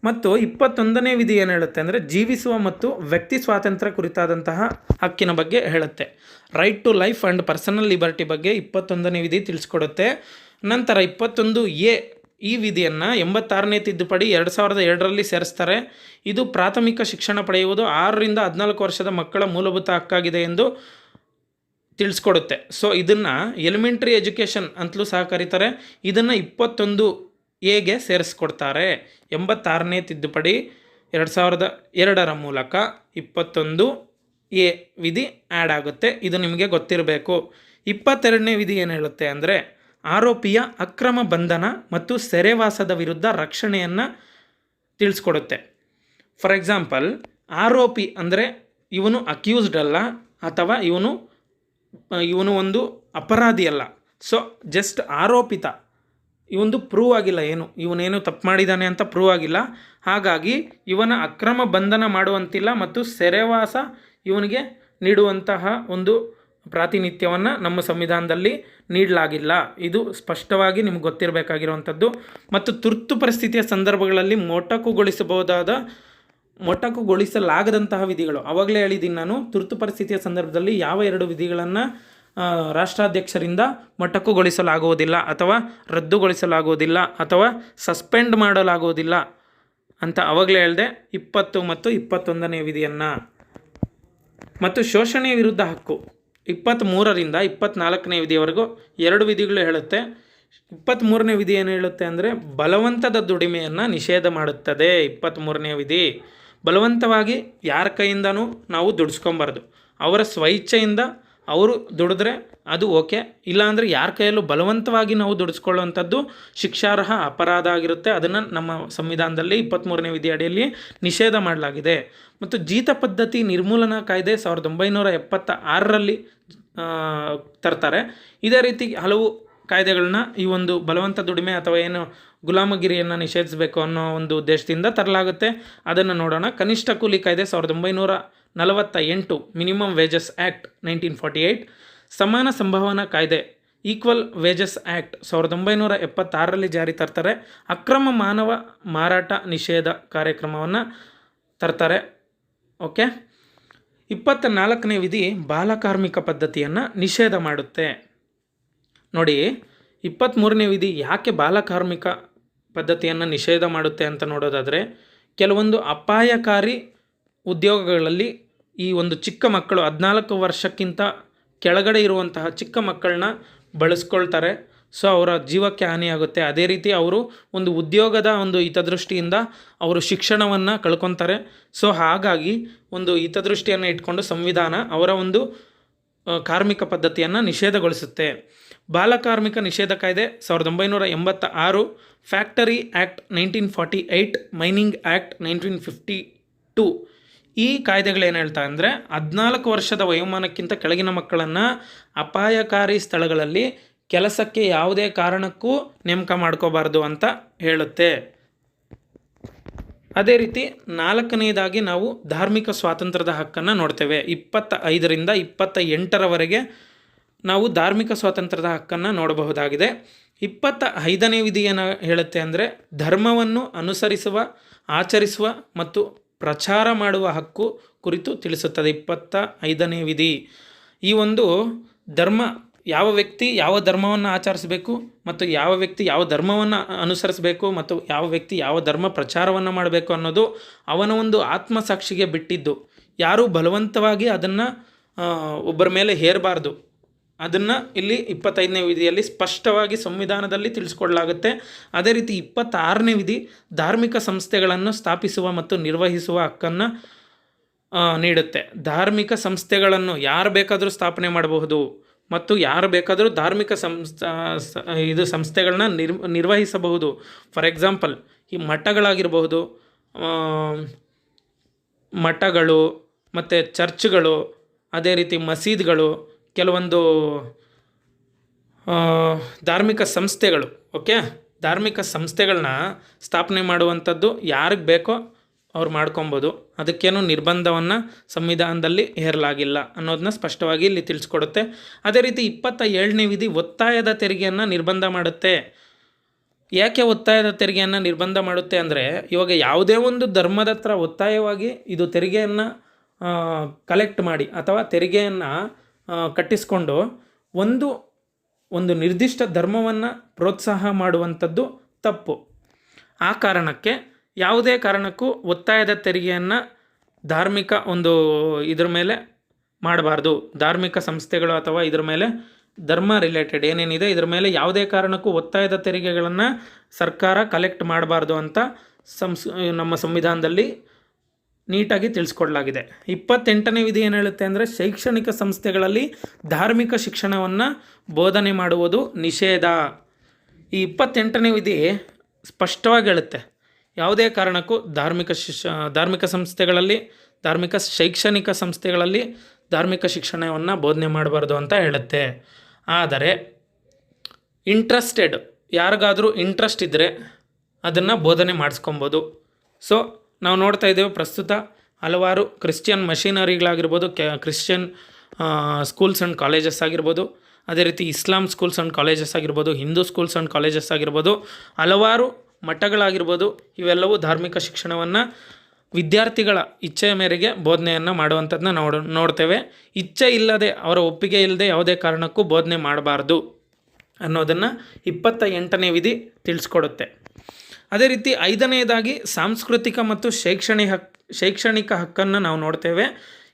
ಮತ್ತು 21ನೇ ವಿಧಿ ಏನು ಹೇಳುತ್ತೆ ಅಂದರೆ, ಜೀವಿಸುವ ಮತ್ತು ವ್ಯಕ್ತಿ ಸ್ವಾತಂತ್ರ್ಯ ಕುರಿತಾದಂತಹ ಹಕ್ಕಿನ ಬಗ್ಗೆ ಹೇಳುತ್ತೆ. Right to life and personal liberty ಬಗ್ಗೆ 21ನೇ ವಿಧಿ ತಿಳಿಸ್ಕೊಡುತ್ತೆ. ನಂತರ 21(ಎ) ಈ ವಿಧಿಯನ್ನು 86ನೇ ತಿದ್ದುಪಡಿ 2002ರಲ್ಲಿ ಸೇರಿಸ್ತಾರೆ. ಇದು ಪ್ರಾಥಮಿಕ ಶಿಕ್ಷಣ ಪಡೆಯುವುದು 6 ರಿಂದ 14 ವರ್ಷದ ಮಕ್ಕಳ ಮೂಲಭೂತ ಹಕ್ಕಾಗಿದೆ ಎಂದು ತಿಳಿಸ್ಕೊಡುತ್ತೆ. ಸೊ ಇದನ್ನು ಎಲಿಮೆಂಟ್ರಿ ಎಜುಕೇಷನ್ ಅಂತಲೂ ಸಹ ಕರೀತಾರೆ. ಇದನ್ನು 21(ಎ)ಗೆ ಸೇರಿಸ್ಕೊಡ್ತಾರೆ. 86ನೇ ತಿದ್ದುಪಡಿ 2002ರ ಮೂಲಕ 21(ಎ) ವಿಧಿ ಆ್ಯಡ್ ಆಗುತ್ತೆ. ಇದು ನಿಮಗೆ ಗೊತ್ತಿರಬೇಕು. 22ನೇ ವಿಧಿ ಏನು ಹೇಳುತ್ತೆ ಅಂದರೆ, ಆರೋಪಿಯ ಅಕ್ರಮ ಬಂಧನ ಮತ್ತು ಸೆರೆವಾಸದ ವಿರುದ್ಧ ರಕ್ಷಣೆಯನ್ನು ತಿಳಿಸ್ಕೊಡುತ್ತೆ. ಫಾರ್ ಎಕ್ಸಾಂಪಲ್, ಆರೋಪಿ ಅಂದರೆ ಇವನು ಅಕ್ಯೂಸ್ಡ್ ಅಲ್ಲ, ಅಥವಾ ಇವನು ಒಂದು ಅಪರಾಧಿ ಅಲ್ಲ. ಸೊ ಜಸ್ಟ್ ಆರೋಪಿತ, ಇವೊಂದು ಪ್ರೂವ್ ಆಗಿಲ್ಲ, ಇವನೇನು ತಪ್ಪು ಮಾಡಿದ್ದಾನೆ ಅಂತ ಪ್ರೂವ್ ಆಗಿಲ್ಲ. ಹಾಗಾಗಿ ಇವನ ಅಕ್ರಮ ಬಂಧನ ಮಾಡುವಂತಿಲ್ಲ ಮತ್ತು ಸೆರೆವಾಸ ಇವನಿಗೆ ನೀಡುವಂತಹ ಒಂದು ಪ್ರಾತಿನಿಧ್ಯವನ್ನು ನಮ್ಮ ಸಂವಿಧಾನದಲ್ಲಿ ನೀಡಲಾಗಿಲ್ಲ. ಇದು ಸ್ಪಷ್ಟವಾಗಿ ನಿಮ್ಗೆ ಗೊತ್ತಿರಬೇಕಾಗಿರುವಂಥದ್ದು. ಮತ್ತು ತುರ್ತು ಪರಿಸ್ಥಿತಿಯ ಸಂದರ್ಭಗಳಲ್ಲಿ ಮೊಟಕುಗೊಳಿಸಲಾಗದಂತಹ ವಿಧಿಗಳು, ಆವಾಗಲೇ ಹೇಳಿದ್ದೀನಿ ನಾನು. ತುರ್ತು ಪರಿಸ್ಥಿತಿಯ ಸಂದರ್ಭದಲ್ಲಿ ಯಾವ 2 ವಿಧಿಗಳನ್ನು ರಾಷ್ಟ್ರಾಧ್ಯಕ್ಷರಿಂದ ಮೊಟಕುಗೊಳಿಸಲಾಗುವುದಿಲ್ಲ, ಅಥವಾ ರದ್ದುಗೊಳಿಸಲಾಗುವುದಿಲ್ಲ, ಅಥವಾ ಸಸ್ಪೆಂಡ್ ಮಾಡಲಾಗುವುದಿಲ್ಲ ಅಂತ ಆವಾಗಲೇ ಹೇಳಿದೆ. 20 ಮತ್ತು 21ನೇ ವಿಧಿಯನ್ನು. ಮತ್ತು ಶೋಷಣೆಯ ವಿರುದ್ಧ ಹಕ್ಕು 23ರಿಂದ 24ನೇ ವಿಧಿಯವರೆಗೂ 2 ವಿಧಿಗಳು ಹೇಳುತ್ತೆ. 23ನೇ ವಿಧಿ ಏನು ಹೇಳುತ್ತೆ ಅಂದರೆ, ಬಲವಂತದ ದುಡಿಮೆಯನ್ನು ನಿಷೇಧ ಮಾಡುತ್ತದೆ. 23ನೇ ವಿಧಿ ಬಲವಂತವಾಗಿ ಯಾರ ಕೈಯಿಂದನೂ ನಾವು ದುಡಿಸ್ಕೊಬಾರ್ದು. ಅವರ ಸ್ವಇಚ್ಛೆಯಿಂದ ಅವರು ದುಡಿದ್ರೆ ಅದು ಓಕೆ, ಇಲ್ಲಾಂದರೆ ಯಾರ ಕೈಯಲ್ಲೂ ಬಲವಂತವಾಗಿ ನಾವು ದುಡಿಸ್ಕೊಳ್ಳುವಂಥದ್ದು ಶಿಕ್ಷಾರ್ಹ ಅಪರಾಧ ಆಗಿರುತ್ತೆ. ಅದನ್ನು ನಮ್ಮ ಸಂವಿಧಾನದಲ್ಲಿ 23ನೇ ವಿಧಿ ಅಡಿಯಲ್ಲಿ ನಿಷೇಧ ಮಾಡಲಾಗಿದೆ. ಮತ್ತು ಜೀತ ಪದ್ಧತಿ ನಿರ್ಮೂಲನಾ ಕಾಯ್ದೆ 1976ರಲ್ಲಿ ತರ್ತಾರೆ. ಇದೇ ರೀತಿ ಹಲವು ಕಾಯ್ದೆಗಳನ್ನ ಈ ಒಂದು ಬಲವಂತ ದುಡಿಮೆ ಅಥವಾ ಏನು ಗುಲಾಮಗಿರಿಯನ್ನು ನಿಷೇಧಿಸಬೇಕು ಅನ್ನೋ ಒಂದು ಉದ್ದೇಶದಿಂದ ತರಲಾಗುತ್ತೆ. ಅದನ್ನು ನೋಡೋಣ. ಕನಿಷ್ಠ ಕೂಲಿ ಕಾಯ್ದೆ 1948, ಮಿನಿಮಮ್ ವೇಜಸ್ ಆ್ಯಕ್ಟ್ 1948, ಸಮಾನ ಸಂಭಾವನಾ ಕಾಯ್ದೆ ಈಕ್ವಲ್ ವೇಜಸ್ ಆ್ಯಕ್ಟ್ 1976ರಲ್ಲಿ ಜಾರಿ ತರ್ತಾರೆ. ಅಕ್ರಮ ಮಾನವ ಮಾರಾಟ ನಿಷೇಧ ಕಾರ್ಯಕ್ರಮವನ್ನು ತರ್ತಾರೆ. ಓಕೆ. 24ನೇ ವಿಧಿ ಬಾಲಕಾರ್ಮಿಕ ಪದ್ಧತಿಯನ್ನು ನಿಷೇಧ ಮಾಡುತ್ತೆ. ನೋಡಿ, 23ನೇ ವಿಧಿ ಯಾಕೆ ಬಾಲಕಾರ್ಮಿಕ ಪದ್ಧತಿಯನ್ನು ನಿಷೇಧ ಮಾಡುತ್ತೆ ಅಂತ ನೋಡೋದಾದರೆ, ಕೆಲವೊಂದು ಅಪಾಯಕಾರಿ ಉದ್ಯೋಗಗಳಲ್ಲಿ ಈ ಒಂದು ಚಿಕ್ಕ ಮಕ್ಕಳು 14 ವರ್ಷಕ್ಕಿಂತ ಕೆಳಗಡೆ ಇರುವಂತಹ ಚಿಕ್ಕ ಮಕ್ಕಳನ್ನ ಬಳಸ್ಕೊಳ್ತಾರೆ. ಸೊ ಅವರ ಜೀವಕ್ಕೆ ಹಾನಿಯಾಗುತ್ತೆ. ಅದೇ ರೀತಿ ಅವರು ಒಂದು ಉದ್ಯೋಗದ ಒಂದು ಹಿತದೃಷ್ಟಿಯಿಂದ ಅವರು ಶಿಕ್ಷಣವನ್ನು ಕಳ್ಕೊತಾರೆ. ಸೊ ಹಾಗಾಗಿ ಒಂದು ಹಿತದೃಷ್ಟಿಯನ್ನು ಇಟ್ಕೊಂಡು ಸಂವಿಧಾನ ಅವರ ಒಂದು ಕಾರ್ಮಿಕ ಪದ್ಧತಿಯನ್ನು ನಿಷೇಧಗೊಳಿಸುತ್ತೆ. ಬಾಲಕಾರ್ಮಿಕ ನಿಷೇಧ ಕಾಯ್ದೆ 1986, ಫ್ಯಾಕ್ಟರಿ ಆ್ಯಕ್ಟ್ 1948, ಮೈನಿಂಗ್ ಆ್ಯಕ್ಟ್ 1952 ಈ ಕಾಯ್ದೆಗಳೇನು ಹೇಳ್ತಾ ಅಂದರೆ 14 ವರ್ಷದ ವಯೋಮಾನಕ್ಕಿಂತ ಕೆಳಗಿನ ಮಕ್ಕಳನ್ನು ಅಪಾಯಕಾರಿ ಸ್ಥಳಗಳಲ್ಲಿ ಕೆಲಸಕ್ಕೆ ಯಾವುದೇ ಕಾರಣಕ್ಕೂ ನೇಮಕ ಮಾಡ್ಕೋಬಾರ್ದು ಅಂತ ಹೇಳುತ್ತೆ. ಅದೇ ರೀತಿ 4ನೇದಾಗಿ ನಾವು ಧಾರ್ಮಿಕ ಸ್ವಾತಂತ್ರ್ಯದ ಹಕ್ಕನ್ನು ನೋಡ್ತೇವೆ. 25ರಿಂದ 28ರವರೆಗೆ ನಾವು ಧಾರ್ಮಿಕ ಸ್ವಾತಂತ್ರ್ಯದ ಹಕ್ಕನ್ನು ನೋಡಬಹುದಾಗಿದೆ. 25ನೇ ವಿಧಿ ಏನು ಹೇಳುತ್ತೆ ಅಂದರೆ ಧರ್ಮವನ್ನು ಅನುಸರಿಸುವ, ಆಚರಿಸುವ ಮತ್ತು ಪ್ರಚಾರ ಮಾಡುವ ಹಕ್ಕು ಕುರಿತು ತಿಳಿಸುತ್ತದೆ. 25ನೇ ವಿಧಿ ಈ ಒಂದು ಧರ್ಮ, ಯಾವ ವ್ಯಕ್ತಿ ಯಾವ ಧರ್ಮವನ್ನು ಆಚರಿಸಬೇಕು ಮತ್ತು ಯಾವ ವ್ಯಕ್ತಿ ಯಾವ ಧರ್ಮವನ್ನು ಅನುಸರಿಸಬೇಕು ಮತ್ತು ಯಾವ ವ್ಯಕ್ತಿ ಯಾವ ಧರ್ಮ ಪ್ರಚಾರವನ್ನು ಮಾಡಬೇಕು ಅನ್ನೋದು ಅವನ ಒಂದು ಆತ್ಮಸಾಕ್ಷಿಗೆ ಬಿಟ್ಟಿದ್ದು. ಯಾರೂ ಬಲವಂತವಾಗಿ ಅದನ್ನು ಒಬ್ಬರ ಮೇಲೆ ಹೇರಬಾರ್ದು. ಅದನ್ನು ಇಲ್ಲಿ 25ನೇ ವಿಧಿಯಲ್ಲಿ ಸ್ಪಷ್ಟವಾಗಿ ಸಂವಿಧಾನದಲ್ಲಿ ತಿಳಿಸ್ಕೊಡಲಾಗುತ್ತೆ. ಅದೇ ರೀತಿ 26ನೇ ವಿಧಿ ಧಾರ್ಮಿಕ ಸಂಸ್ಥೆಗಳನ್ನು ಸ್ಥಾಪಿಸುವ ಮತ್ತು ನಿರ್ವಹಿಸುವ ಹಕ್ಕನ್ನು ನೀಡುತ್ತೆ. ಧಾರ್ಮಿಕ ಸಂಸ್ಥೆಗಳನ್ನು ಯಾರು ಬೇಕಾದರೂ ಸ್ಥಾಪನೆ ಮಾಡಬಹುದು ಮತ್ತು ಯಾರು ಬೇಕಾದರೂ ಧಾರ್ಮಿಕ ಸಂಸ್ಥೆಗಳನ್ನ ನಿರ್ವಹಿಸಬಹುದು. ಫಾರ್ ಎಕ್ಸಾಂಪಲ್ ಈ ಮಠಗಳಾಗಿರಬಹುದು, ಮಠಗಳು ಮತ್ತು ಚರ್ಚ್ಗಳು, ಅದೇ ರೀತಿ ಮಸೀದ್ಗಳು, ಕೆಲವೊಂದು ಧಾರ್ಮಿಕ ಸಂಸ್ಥೆಗಳು, ಓಕೆ, ಧಾರ್ಮಿಕ ಸಂಸ್ಥೆಗಳನ್ನ ಸ್ಥಾಪನೆ ಮಾಡುವಂಥದ್ದು ಯಾರಿಗೆ ಬೇಕೋ ಅವ್ರು ಮಾಡ್ಕೊಬೋದು. ಅದಕ್ಕೇನು ನಿರ್ಬಂಧವನ್ನು ಸಂವಿಧಾನದಲ್ಲಿ ಹೇರಲಾಗಿಲ್ಲ ಅನ್ನೋದನ್ನ ಸ್ಪಷ್ಟವಾಗಿ ಇಲ್ಲಿ ತಿಳಿಸ್ಕೊಡುತ್ತೆ. ಅದೇ ರೀತಿ 27ನೇ ವಿಧಿ ಒತ್ತಾಯದ ತೆರಿಗೆಯನ್ನು ನಿರ್ಬಂಧ ಮಾಡುತ್ತೆ. ಯಾಕೆ ಒತ್ತಾಯದ ತೆರಿಗೆಯನ್ನು ನಿರ್ಬಂಧ ಮಾಡುತ್ತೆ ಅಂದರೆ, ಇವಾಗ ಯಾವುದೇ ಒಂದು ಧರ್ಮದ ಹತ್ರ ಒತ್ತಾಯವಾಗಿ ಇದು ತೆರಿಗೆಯನ್ನು ಕಲೆಕ್ಟ್ ಮಾಡಿ ಅಥವಾ ತೆರಿಗೆಯನ್ನು ಕಟ್ಟಿಸ್ಕೊಂಡು ಒಂದು ನಿರ್ದಿಷ್ಟ ಧರ್ಮವನ್ನು ಪ್ರೋತ್ಸಾಹ ಮಾಡುವಂಥದ್ದು ತಪ್ಪು. ಆ ಕಾರಣಕ್ಕೆ ಯಾವುದೇ ಕಾರಣಕ್ಕೂ ಒತ್ತಾಯದ ತೆರಿಗೆಯನ್ನು ಧಾರ್ಮಿಕ ಇದ್ರ ಮೇಲೆ ಮಾಡಬಾರ್ದು. ಧಾರ್ಮಿಕ ಸಂಸ್ಥೆಗಳು ಅಥವಾ ಇದ್ರ ಮೇಲೆ ಧರ್ಮ ರಿಲೇಟೆಡ್ ಏನೇನಿದೆ ಇದ್ರ ಮೇಲೆ ಯಾವುದೇ ಕಾರಣಕ್ಕೂ ಒತ್ತಾಯದ ತೆರಿಗೆಗಳನ್ನು ಸರ್ಕಾರ ಕಲೆಕ್ಟ್ ಮಾಡಬಾರ್ದು ಅಂತ ನಮ್ಮ ಸಂವಿಧಾನದಲ್ಲಿ ನೀಟಾಗಿ ತಿಳಿಸ್ಕೊಡ್ಲಾಗಿದೆ. 28ನೇ ವಿಧಿ ಏನು ಹೇಳುತ್ತೆ ಅಂದರೆ ಶೈಕ್ಷಣಿಕ ಸಂಸ್ಥೆಗಳಲ್ಲಿ ಧಾರ್ಮಿಕ ಶಿಕ್ಷಣವನ್ನು ಬೋಧನೆ ಮಾಡುವುದು ನಿಷೇಧ. ಈ 28ನೇ ವಿಧಿ ಸ್ಪಷ್ಟವಾಗಿ ಹೇಳುತ್ತೆ ಯಾವುದೇ ಕಾರಣಕ್ಕೂ ಧಾರ್ಮಿಕ ಸಂಸ್ಥೆಗಳಲ್ಲಿ, ಧಾರ್ಮಿಕ ಶೈಕ್ಷಣಿಕ ಸಂಸ್ಥೆಗಳಲ್ಲಿ ಧಾರ್ಮಿಕ ಶಿಕ್ಷಣವನ್ನು ಬೋಧನೆ ಮಾಡಬಾರ್ದು ಅಂತ ಹೇಳುತ್ತೆ. ಆದರೆ ಯಾರಿಗಾದರೂ ಇಂಟ್ರೆಸ್ಟ್ ಇದ್ದರೆ ಅದನ್ನು ಬೋಧನೆ ಮಾಡಿಸ್ಕೊಬೋದು. ಸೊ ನಾವು ನೋಡ್ತಾ ಇದ್ದೇವೆ ಪ್ರಸ್ತುತ ಹಲವಾರು ಕ್ರಿಶ್ಚಿಯನ್ ಮಷಿನರಿಗಳಾಗಿರ್ಬೋದು, ಕ್ರಿಶ್ಚಿಯನ್ ಸ್ಕೂಲ್ಸ್ ಆ್ಯಂಡ್ ಕಾಲೇಜಸ್ ಆಗಿರ್ಬೋದು, ಅದೇ ರೀತಿ ಇಸ್ಲಾಂ ಸ್ಕೂಲ್ಸ್ ಆ್ಯಂಡ್ ಕಾಲೇಜಸ್ ಆಗಿರ್ಬೋದು, ಹಿಂದೂ ಸ್ಕೂಲ್ಸ್ ಆ್ಯಂಡ್ ಕಾಲೇಜಸ್ ಆಗಿರ್ಬೋದು, ಹಲವಾರು ಮಠಗಳಾಗಿರ್ಬೋದು, ಇವೆಲ್ಲವೂ ಧಾರ್ಮಿಕ ಶಿಕ್ಷಣವನ್ನು ವಿದ್ಯಾರ್ಥಿಗಳ ಇಚ್ಛೆಯ ಮೇರೆಗೆ ಬೋಧನೆಯನ್ನು ಮಾಡುವಂಥದ್ದನ್ನ ನೋಡ್ತೇವೆ. ಇಚ್ಛೆ ಇಲ್ಲದೆ, ಅವರ ಒಪ್ಪಿಗೆ ಇಲ್ಲದೆ ಯಾವುದೇ ಕಾರಣಕ್ಕೂ ಬೋಧನೆ ಮಾಡಬಾರ್ದು ಅನ್ನೋದನ್ನು 28ನೇ ವಿಧಿ ತಿಳಿಸ್ಕೊಡುತ್ತೆ. ಅದೇ ರೀತಿ 5ನೇದಾಗಿ ಸಾಂಸ್ಕೃತಿಕ ಮತ್ತು ಶೈಕ್ಷಣಿಕ ಹಕ್ಕನ್ನು ನಾವು ನೋಡ್ತೇವೆ.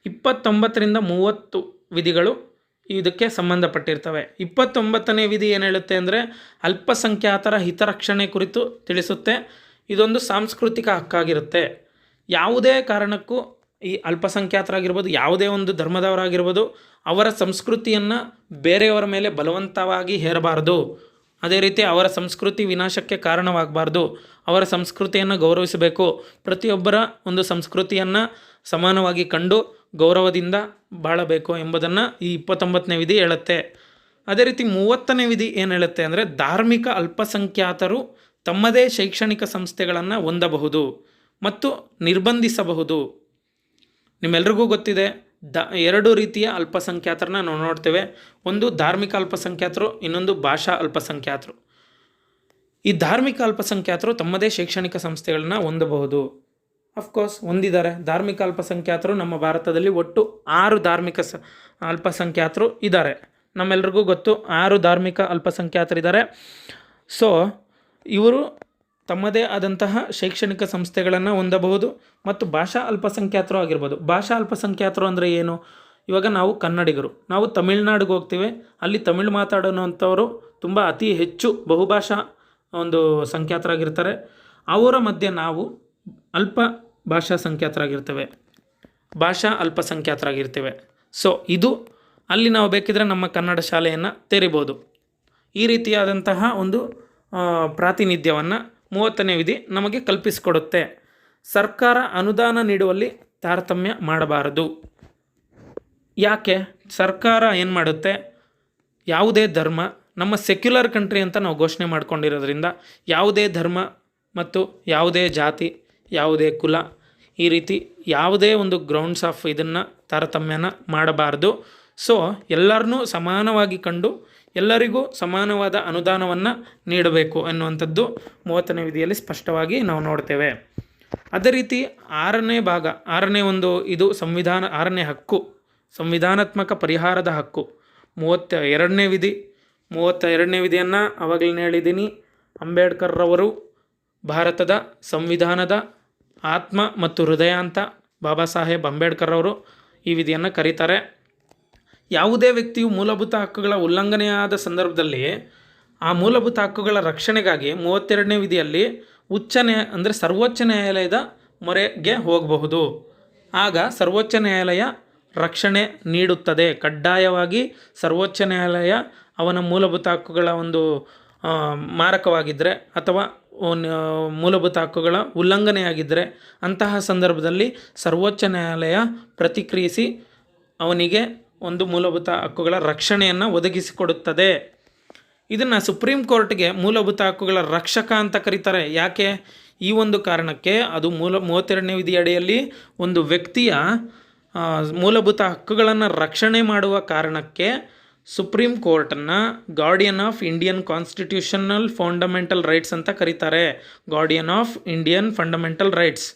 29ರಿಂದ 30 ವಿಧಿಗಳು ಇದಕ್ಕೆ ಸಂಬಂಧಪಟ್ಟಿರ್ತವೆ. 29ನೇ ವಿಧಿ ಏನು ಹೇಳುತ್ತೆ ಅಂದರೆ ಅಲ್ಪಸಂಖ್ಯಾತರ ಹಿತರಕ್ಷಣೆ ಕುರಿತು ತಿಳಿಸುತ್ತೆ. ಇದೊಂದು ಸಾಂಸ್ಕೃತಿಕ ಹಕ್ಕಾಗಿರುತ್ತೆ. ಯಾವುದೇ ಕಾರಣಕ್ಕೂ ಈ ಅಲ್ಪಸಂಖ್ಯಾತರಾಗಿರ್ಬೋದು, ಯಾವುದೇ ಒಂದು ಧರ್ಮದವರಾಗಿರ್ಬೋದು, ಅವರ ಸಂಸ್ಕೃತಿಯನ್ನು ಬೇರೆಯವರ ಮೇಲೆ ಬಲವಂತವಾಗಿ ಹೇರಬಾರ್ದು. ಅದೇ ರೀತಿ ಅವರ ಸಂಸ್ಕೃತಿ ವಿನಾಶಕ್ಕೆ ಕಾರಣವಾಗಬಾರ್ದು. ಅವರ ಸಂಸ್ಕೃತಿಯನ್ನು ಗೌರವಿಸಬೇಕು. ಪ್ರತಿಯೊಬ್ಬರ ಒಂದು ಸಂಸ್ಕೃತಿಯನ್ನು ಸಮಾನವಾಗಿ ಕಂಡು ಗೌರವದಿಂದ ಬಾಳಬೇಕು ಎಂಬುದನ್ನು ಈ 29ನೇ ವಿಧಿ ಹೇಳುತ್ತೆ. ಅದೇ ರೀತಿ 30ನೇ ವಿಧಿ ಏನು ಹೇಳುತ್ತೆ ಅಂದರೆ ಧಾರ್ಮಿಕ ಅಲ್ಪಸಂಖ್ಯಾತರು ತಮ್ಮದೇ ಶೈಕ್ಷಣಿಕ ಸಂಸ್ಥೆಗಳನ್ನು ಹೊಂದಬಹುದು ಮತ್ತು ನಿರ್ಬಂಧಿಸಬಹುದು. ನಿಮ್ಮೆಲ್ರಿಗೂ ಗೊತ್ತಿದೆ, 2 ರೀತಿಯ ಅಲ್ಪಸಂಖ್ಯಾತರನ್ನ ನಾವು ನೋಡ್ತೇವೆ. ಒಂದು ಧಾರ್ಮಿಕ ಅಲ್ಪಸಂಖ್ಯಾತರು, ಇನ್ನೊಂದು ಭಾಷಾ ಅಲ್ಪಸಂಖ್ಯಾತರು. ಈ ಧಾರ್ಮಿಕ ಅಲ್ಪಸಂಖ್ಯಾತರು ತಮ್ಮದೇ ಶೈಕ್ಷಣಿಕ ಸಂಸ್ಥೆಗಳನ್ನ ಹೊಂದಬಹುದು. ಅಫ್ಕೋರ್ಸ್ ಹೊಂದಿದ್ದಾರೆ. ಧಾರ್ಮಿಕ ಅಲ್ಪಸಂಖ್ಯಾತರು ನಮ್ಮ ಭಾರತದಲ್ಲಿ ಒಟ್ಟು 6 ಧಾರ್ಮಿಕ ಅಲ್ಪಸಂಖ್ಯಾತರು ಇದ್ದಾರೆ. ನಮ್ಮೆಲ್ರಿಗೂ ಗೊತ್ತು 6 ಧಾರ್ಮಿಕ ಅಲ್ಪಸಂಖ್ಯಾತರಿದ್ದಾರೆ. ಸೊ ಇವರು ತಮ್ಮದೇ ಆದಂತಹ ಶೈಕ್ಷಣಿಕ ಸಂಸ್ಥೆಗಳನ್ನು ಹೊಂದಬಹುದು ಮತ್ತು ಭಾಷಾ ಅಲ್ಪಸಂಖ್ಯಾತರು ಆಗಿರ್ಬೋದು. ಭಾಷಾ ಅಲ್ಪಸಂಖ್ಯಾತರು ಅಂದರೆ ಏನು? ಇವಾಗ ನಾವು ಕನ್ನಡಿಗರು, ನಾವು ತಮಿಳ್ನಾಡಿಗೆ ಹೋಗ್ತೀವಿ, ಅಲ್ಲಿ ತಮಿಳು ಮಾತಾಡೋವಂಥವರು ತುಂಬ ಅತಿ ಹೆಚ್ಚು ಬಹುಭಾಷಾ ಒಂದು ಸಂಖ್ಯಾತರಾಗಿರ್ತಾರೆ. ಅವರ ಮಧ್ಯೆ ನಾವು ಅಲ್ಪ ಭಾಷಾ ಸಂಖ್ಯಾತರಾಗಿರ್ತೇವೆ, ಭಾಷಾ ಅಲ್ಪಸಂಖ್ಯಾತರಾಗಿರ್ತೇವೆ. ಸೊ ಇದು ಅಲ್ಲಿ ನಾವು ಬೇಕಿದ್ರೆ ನಮ್ಮ ಕನ್ನಡ ಶಾಲೆಯನ್ನು ತೆರಿಬೋದು. ಈ ರೀತಿಯಾದಂತಹ ಒಂದು ಪ್ರಾತಿನಿಧ್ಯವನ್ನು 30ನೇ ವಿಧಿ ನಮಗೆ ಕಲ್ಪಿಸಿಕೊಡುತ್ತೆ. ಸರ್ಕಾರ ಅನುದಾನ ನೀಡುವಲ್ಲಿ ತಾರತಮ್ಯ ಮಾಡಬಾರದು. ಯಾಕೆ? ಸರ್ಕಾರ ಏನು ಮಾಡುತ್ತೆ, ಯಾವುದೇ ಧರ್ಮ, ನಮ್ಮ ಸೆಕ್ಯುಲರ್ ಕಂಟ್ರಿ ಅಂತ ನಾವು ಘೋಷಣೆ ಮಾಡ್ಕೊಂಡಿರೋದ್ರಿಂದ ಯಾವುದೇ ಧರ್ಮ ಮತ್ತು ಯಾವುದೇ ಜಾತಿ, ಯಾವುದೇ ಕುಲ, ಈ ರೀತಿ ಯಾವುದೇ ಒಂದು ಗ್ರೌಂಡ್ಸ್ ಆಫ್ ಇದನ್ನು ತಾರತಮ್ಯನ ಮಾಡಬಾರ್ದು. ಸೊ ಎಲ್ಲರನ್ನೂ ಸಮಾನವಾಗಿ ಕಂಡು ಎಲ್ಲರಿಗೂ ಸಮಾನವಾದ ಅನುದಾನವನ್ನು ನೀಡಬೇಕು ಅನ್ನುವಂಥದ್ದು 30ನೇ ವಿಧಿಯಲ್ಲಿ ಸ್ಪಷ್ಟವಾಗಿ ನಾವು ನೋಡ್ತೇವೆ. ಅದೇ ರೀತಿ 6ನೇ ಒಂದು ಇದು ಸಂವಿಧಾನ 6ನೇ ಹಕ್ಕು, ಸಂವಿಧಾನಾತ್ಮಕ ಪರಿಹಾರದ ಹಕ್ಕು. 32ನೇ ವಿಧಿಯನ್ನು ಆವಾಗಲೇ ಹೇಳಿದ್ದೀನಿ. ಅಂಬೇಡ್ಕರ್ರವರು ಭಾರತದ ಸಂವಿಧಾನದ ಆತ್ಮ ಮತ್ತು ಹೃದಯ ಅಂತ ಬಾಬಾ ಸಾಹೇಬ್ ಅಂಬೇಡ್ಕರ್ರವರು ಈ ವಿಧಿಯನ್ನು ಕರೀತಾರೆ. ಯಾವುದೇ ವ್ಯಕ್ತಿಯು ಮೂಲಭೂತ ಹಕ್ಕುಗಳ ಉಲ್ಲಂಘನೆಯಾದ ಸಂದರ್ಭದಲ್ಲಿ ಆ ಮೂಲಭೂತ ಹಕ್ಕುಗಳ ರಕ್ಷಣೆಗಾಗಿ 32ನೇ ವಿಧಿಯಲ್ಲಿ ಅಂದರೆ ಸರ್ವೋಚ್ಚ ನ್ಯಾಯಾಲಯದ ಮೊರೆಗೆ ಹೋಗಬಹುದು. ಆಗ ಸರ್ವೋಚ್ಚ ನ್ಯಾಯಾಲಯ ರಕ್ಷಣೆ ನೀಡುತ್ತದೆ. ಕಡ್ಡಾಯವಾಗಿ ಸರ್ವೋಚ್ಚ ನ್ಯಾಯಾಲಯ ಅವನ ಮೂಲಭೂತ ಹಕ್ಕುಗಳ ಒಂದು ಮಾರಕವಾಗಿದ್ದರೆ ಅಥವಾ ಮೂಲಭೂತ ಹಕ್ಕುಗಳ ಉಲ್ಲಂಘನೆಯಾಗಿದ್ದರೆ ಅಂತಹ ಸಂದರ್ಭದಲ್ಲಿ ಸರ್ವೋಚ್ಚ ನ್ಯಾಯಾಲಯ ಪ್ರತಿಕ್ರಿಯಿಸಿ ಅವನಿಗೆ ಒಂದು ಮೂಲಭೂತ ಹಕ್ಕುಗಳ ರಕ್ಷಣೆಯನ್ನು ಒದಗಿಸಿಕೊಡುತ್ತದೆ. ಇದನ್ನು ಸುಪ್ರೀಂ ಕೋರ್ಟ್ಗೆ ಮೂಲಭೂತ ಹಕ್ಕುಗಳ ರಕ್ಷಕ ಅಂತ ಕರೀತಾರೆ. ಯಾಕೆ? ಈ ಒಂದು ಕಾರಣಕ್ಕೆ ಅದು 32ನೇ ವಿಧಿ ಅಡಿಯಲ್ಲಿ ಒಂದು ವ್ಯಕ್ತಿಯ ಮೂಲಭೂತ ಹಕ್ಕುಗಳನ್ನು ರಕ್ಷಣೆ ಮಾಡುವ ಕಾರಣಕ್ಕೆ ಸುಪ್ರೀಂ ಕೋರ್ಟನ್ನು guardian of Indian constitutional fundamental rights ಅಂತ ಕರೀತಾರೆ. Guardian of Indian fundamental rights,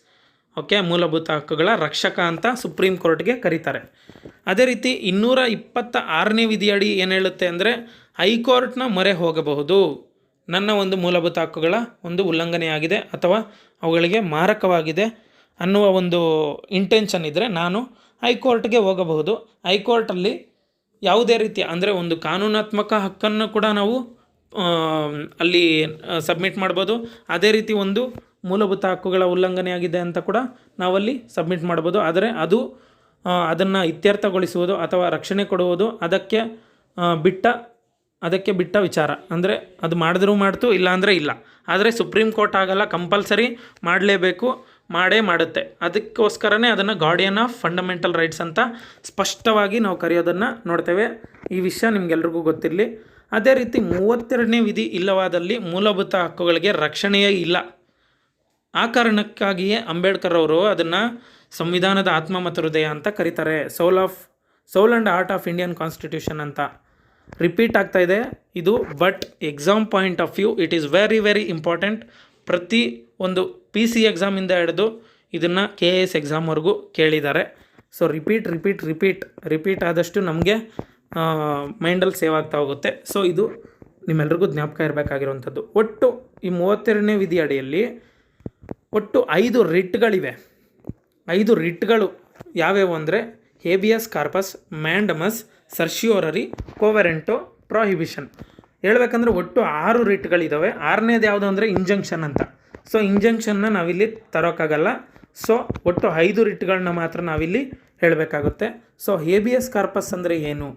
okay, ಮೂಲಭೂತ ಹಕ್ಕುಗಳ ರಕ್ಷಕ ಅಂತ ಸುಪ್ರೀಂ ಕೋರ್ಟ್ಗೆ ಕರೀತಾರೆ. ಅದೇ ರೀತಿ 226ನೇ ವಿಧಿಯಡಿ ಏನು ಹೇಳುತ್ತೆ ಅಂದರೆ ಹೈಕೋರ್ಟ್ನ ಮೊರೆ ಹೋಗಬಹುದು. ನನ್ನ ಒಂದು ಮೂಲಭೂತ ಹಕ್ಕುಗಳ ಒಂದು ಉಲ್ಲಂಘನೆಯಾಗಿದೆ ಅಥವಾ ಅವುಗಳಿಗೆ ಮಾರಕವಾಗಿದೆ ಅನ್ನುವ ಒಂದು ಇಂಟೆನ್ಷನ್ ಇದ್ದರೆ ನಾನು ಹೈಕೋರ್ಟ್ಗೆ ಹೋಗಬಹುದು. ಹೈಕೋರ್ಟಲ್ಲಿ ಯಾವುದೇ ರೀತಿಯ ಅಂದರೆ ಒಂದು ಕಾನೂನಾತ್ಮಕ ಹಕ್ಕನ್ನು ಕೂಡ ನಾವು ಅಲ್ಲಿ ಸಬ್ಮಿಟ್ ಮಾಡ್ಬೋದು. ಅದೇ ರೀತಿ ಒಂದು ಮೂಲಭೂತ ಹಕ್ಕುಗಳ ಉಲ್ಲಂಘನೆಯಾಗಿದೆ ಅಂತ ಕೂಡ ನಾವಲ್ಲಿ ಸಬ್ಮಿಟ್ ಮಾಡ್ಬೋದು. ಆದರೆ ಅದನ್ನು ಇತ್ಯರ್ಥಗೊಳಿಸುವುದು ಅಥವಾ ರಕ್ಷಣೆ ಕೊಡುವುದು ಅದಕ್ಕೆ ಬಿಟ್ಟ ವಿಚಾರ. ಅಂದರೆ ಅದು ಮಾಡಿದ್ರೂ ಮಾಡ್ತು, ಇಲ್ಲ ಅಂದರೆ ಇಲ್ಲ. ಆದರೆ ಸುಪ್ರೀಂ ಕೋರ್ಟ್ ಆಗಲ್ಲ, ಕಂಪಲ್ಸರಿ ಮಾಡಲೇಬೇಕು, ಮಾಡುತ್ತೆ. ಅದಕ್ಕೋಸ್ಕರನೇ ಅದನ್ನು ಗಾರ್ಡಿಯನ್ ಆಫ್ ಫಂಡಮೆಂಟಲ್ ರೈಟ್ಸ್ ಅಂತ ಸ್ಪಷ್ಟವಾಗಿ ನಾವು ಕರೆಯೋದನ್ನು ನೋಡ್ತೇವೆ. ಈ ವಿಷಯ ನಿಮಗೆಲ್ರಿಗೂ ಗೊತ್ತಿರಲಿ. ಅದೇ ರೀತಿ 32ನೇ ವಿಧಿ ಇಲ್ಲವಾದಲ್ಲಿ ಮೂಲಭೂತ ಹಕ್ಕುಗಳಿಗೆ ರಕ್ಷಣೆಯೇ ಇಲ್ಲ. ಆ ಕಾರಣಕ್ಕಾಗಿಯೇ ಅಂಬೇಡ್ಕರ್ ಅವರು ಅದನ್ನು ಸಂವಿಧಾನದ ಆತ್ಮ ಮತ್ತು ಹೃದಯ ಅಂತ ಕರೀತಾರೆ. Soul and heart of Indian constitution ಅಂತ ರಿಪೀಟ್ ಆಗ್ತಾ ಇದೆ ಇದು. But exam point of view it is very very important. ಪ್ರತಿ ಒಂದು PC ಎಕ್ಸಾಮಿಂದ ಹಿಡಿದು ಇದನ್ನು KS ಎಕ್ಸಾಮ್ವರೆಗೂ ಕೇಳಿದ್ದಾರೆ. ಸೊ ರಿಪೀಟ್ ಆದಷ್ಟು ನಮಗೆ ಮೈಂಡಲ್ಲಿ ಸೇವ್ ಆಗ್ತಾ ಹೋಗುತ್ತೆ. ಸೊ ಇದು ನಿಮ್ಮೆಲ್ರಿಗೂ ಜ್ಞಾಪಕ ಇರಬೇಕಾಗಿರುವಂಥದ್ದು. ಒಟ್ಟು ಈ 32ನೇ ವಿಧಿ ಅಡಿಯಲ್ಲಿ ಒಟ್ಟು 5 ರಿಟ್ಗಳಿವೆ. 5 ರಿಟ್ಗಳು ಯಾವ್ಯಾವು ಅಂದರೆ ಹೇಬಿಯಸ್ ಕಾರ್ಪಸ್, ಮ್ಯಾಂಡಮಸ್, ಸರ್ಶಿಯೋರರಿ, ಕೋವೆರೆಂಟೋ, ಪ್ರಾಹಿಬಿಷನ್. ಹೇಳ್ಬೇಕಂದ್ರೆ ಒಟ್ಟು 6 ರಿಟ್ಗಳಿದ್ದಾವೆ. 6ನೇದು ಯಾವುದು ಅಂದರೆ ಇಂಜಂಕ್ಷನ್ ಅಂತ. ಸೊ ಇಂಜಂಕ್ಷನ್ನ ನಾವಿಲ್ಲಿ ತರೋಕ್ಕಾಗಲ್ಲ. ಸೊ ಒಟ್ಟು 5 ರಿಟ್ಗಳನ್ನ ಮಾತ್ರ ನಾವಿಲ್ಲಿ ಹೇಳಬೇಕಾಗುತ್ತೆ. ಸೊ ಹೇಬಿಯಸ್ ಕಾರ್ಪಸ್ ಅಂದರೆ ಏನು?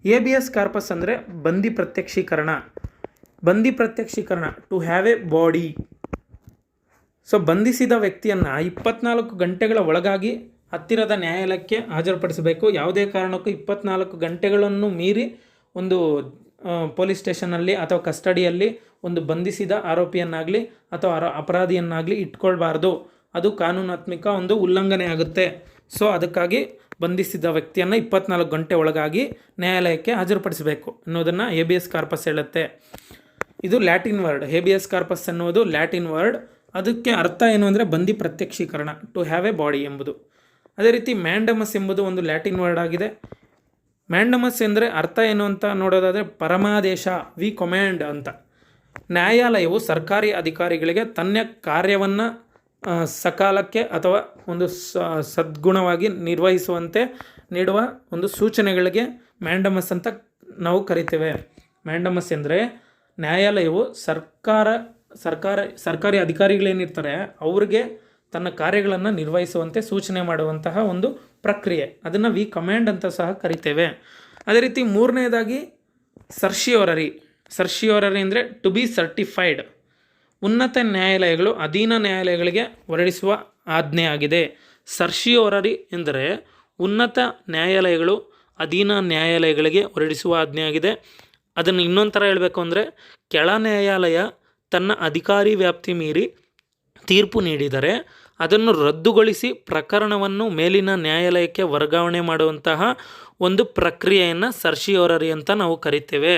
ಹೇಬಿಯಸ್ ಕಾರ್ಪಸ್ ಅಂದರೆ ಬಂದಿ ಪ್ರತ್ಯಕ್ಷೀಕರಣ to have a body. So ಬಂಧಿಸಿದ ವ್ಯಕ್ತಿಯನ್ನು 24 ಗಂಟೆಗಳ ಒಳಗಾಗಿ ಹತ್ತಿರದ ನ್ಯಾಯಾಲಯಕ್ಕೆ ಹಾಜರುಪಡಿಸಬೇಕು. ಯಾವುದೇ ಕಾರಣಕ್ಕೂ 24 ಗಂಟೆಗಳನ್ನು ಮೀರಿ ಒಂದು ಪೊಲೀಸ್ ಸ್ಟೇಷನಲ್ಲಿ ಅಥವಾ ಕಸ್ಟಡಿಯಲ್ಲಿ ಒಂದು ಬಂಧಿಸಿದ ಆರೋಪಿಯನ್ನಾಗಲಿ ಅಥವಾ ಅಪರಾಧಿಯನ್ನಾಗಲಿ ಇಟ್ಕೊಳ್ಬಾರ್ದು. ಅದು ಕಾನೂನಾತ್ಮಕ ಒಂದು ಉಲ್ಲಂಘನೆ ಆಗುತ್ತೆ. ಸೊ ಅದಕ್ಕಾಗಿ ಬಂಧಿಸಿದ ವ್ಯಕ್ತಿಯನ್ನು 24 ಗಂಟೆ ಒಳಗಾಗಿ ನ್ಯಾಯಾಲಯಕ್ಕೆ ಹಾಜರುಪಡಿಸಬೇಕು ಅನ್ನೋದನ್ನು ಹೇಬಿಯಸ್ ಕಾರ್ಪಸ್ ಹೇಳುತ್ತೆ. ಇದು ಲ್ಯಾಟಿನ್ ವರ್ಡ್. ಹೇಬಿಯಸ್ ಕಾರ್ಪಸ್ ಅನ್ನೋದು ಲ್ಯಾಟಿನ್ ವರ್ಡ್. ಅದಕ್ಕೆ ಅರ್ಥ ಏನು ಅಂದರೆ ಬಂದಿ ಪ್ರತ್ಯಕ್ಷೀಕರಣ, ಟು ಹ್ಯಾವ್ ಎ ಬಾಡಿ ಎಂಬುದು. ಅದೇ ರೀತಿ ಮ್ಯಾಂಡಮಸ್ ಎಂಬುದು ಒಂದು ಲ್ಯಾಟಿನ್ ವರ್ಡ್ ಆಗಿದೆ. ಮ್ಯಾಂಡಮಸ್ ಎಂದರೆ ಅರ್ಥ ಏನು ಅಂತ ನೋಡೋದಾದರೆ ಪರಮಾದೇಶ, ವಿ ಕಮಾಂಡ್ ಅಂತ. ನ್ಯಾಯಾಲಯವು ಸರ್ಕಾರಿ ಅಧಿಕಾರಿಗಳಿಗೆ ತನ್ನ ಕಾರ್ಯವನ್ನು ಸಕಾಲಕ್ಕೆ ಅಥವಾ ಒಂದು ಸದ್ಗುಣವಾಗಿ ನಿರ್ವಹಿಸುವಂತೆ ನೀಡುವ ಒಂದು ಸೂಚನೆಗಳಿಗೆ ಮ್ಯಾಂಡಮಸ್ ಅಂತ ನಾವು ಕರಿತೇವೆ. ಮ್ಯಾಂಡಮಸ್ ಎಂದರೆ ನ್ಯಾಯಾಲಯವು ಸರ್ಕಾರಿ ಅಧಿಕಾರಿಗಳೇನಿರ್ತಾರೆ ಅವ್ರಿಗೆ ತನ್ನ ಕಾರ್ಯಗಳನ್ನು ನಿರ್ವಹಿಸುವಂತೆ ಸೂಚನೆ ಮಾಡುವಂತಹ ಒಂದು ಪ್ರಕ್ರಿಯೆ. ಅದನ್ನು ವಿ ಕಮಾಂಡ್ ಅಂತ ಸಹ ಕರಿತೇವೆ. ಅದೇ ರೀತಿ 3ನೇದಾಗಿ ಸರ್ಶಿಯೋರರಿ ಅಂದರೆ ಟು ಬಿ ಸರ್ಟಿಫೈಡ್. ಉನ್ನತ ನ್ಯಾಯಾಲಯಗಳು ಅಧೀನ ನ್ಯಾಯಾಲಯಗಳಿಗೆ ಹೊರಡಿಸುವ ಆಜ್ಞೆ ಆಗಿದೆ. ಸರ್ಶಿಯೋರರಿ ಎಂದರೆ ಉನ್ನತ ನ್ಯಾಯಾಲಯಗಳು ಅಧೀನ ನ್ಯಾಯಾಲಯಗಳಿಗೆ ಹೊರಡಿಸುವ ಆಜ್ಞೆಯಾಗಿದೆ. ಅದನ್ನು ಇನ್ನೊಂದು ಥರ ಹೇಳಬೇಕು ಅಂದರೆ, ಕೆಳ ನ್ಯಾಯಾಲಯ ತನ್ನ ಅಧಿಕಾರಿ ವ್ಯಾಪ್ತಿ ಮೀರಿ ತೀರ್ಪು ನೀಡಿದರೆ ಅದನ್ನು ರದ್ದುಗೊಳಿಸಿ ಪ್ರಕರಣವನ್ನು ಮೇಲಿನ ನ್ಯಾಯಾಲಯಕ್ಕೆ ವರ್ಗಾವಣೆ ಮಾಡುವಂತಹ ಒಂದು ಪ್ರಕ್ರಿಯೆಯನ್ನು ಸರ್ಶಿಯೋರರಿ ಅಂತ ನಾವು ಕರಿತೇವೆ.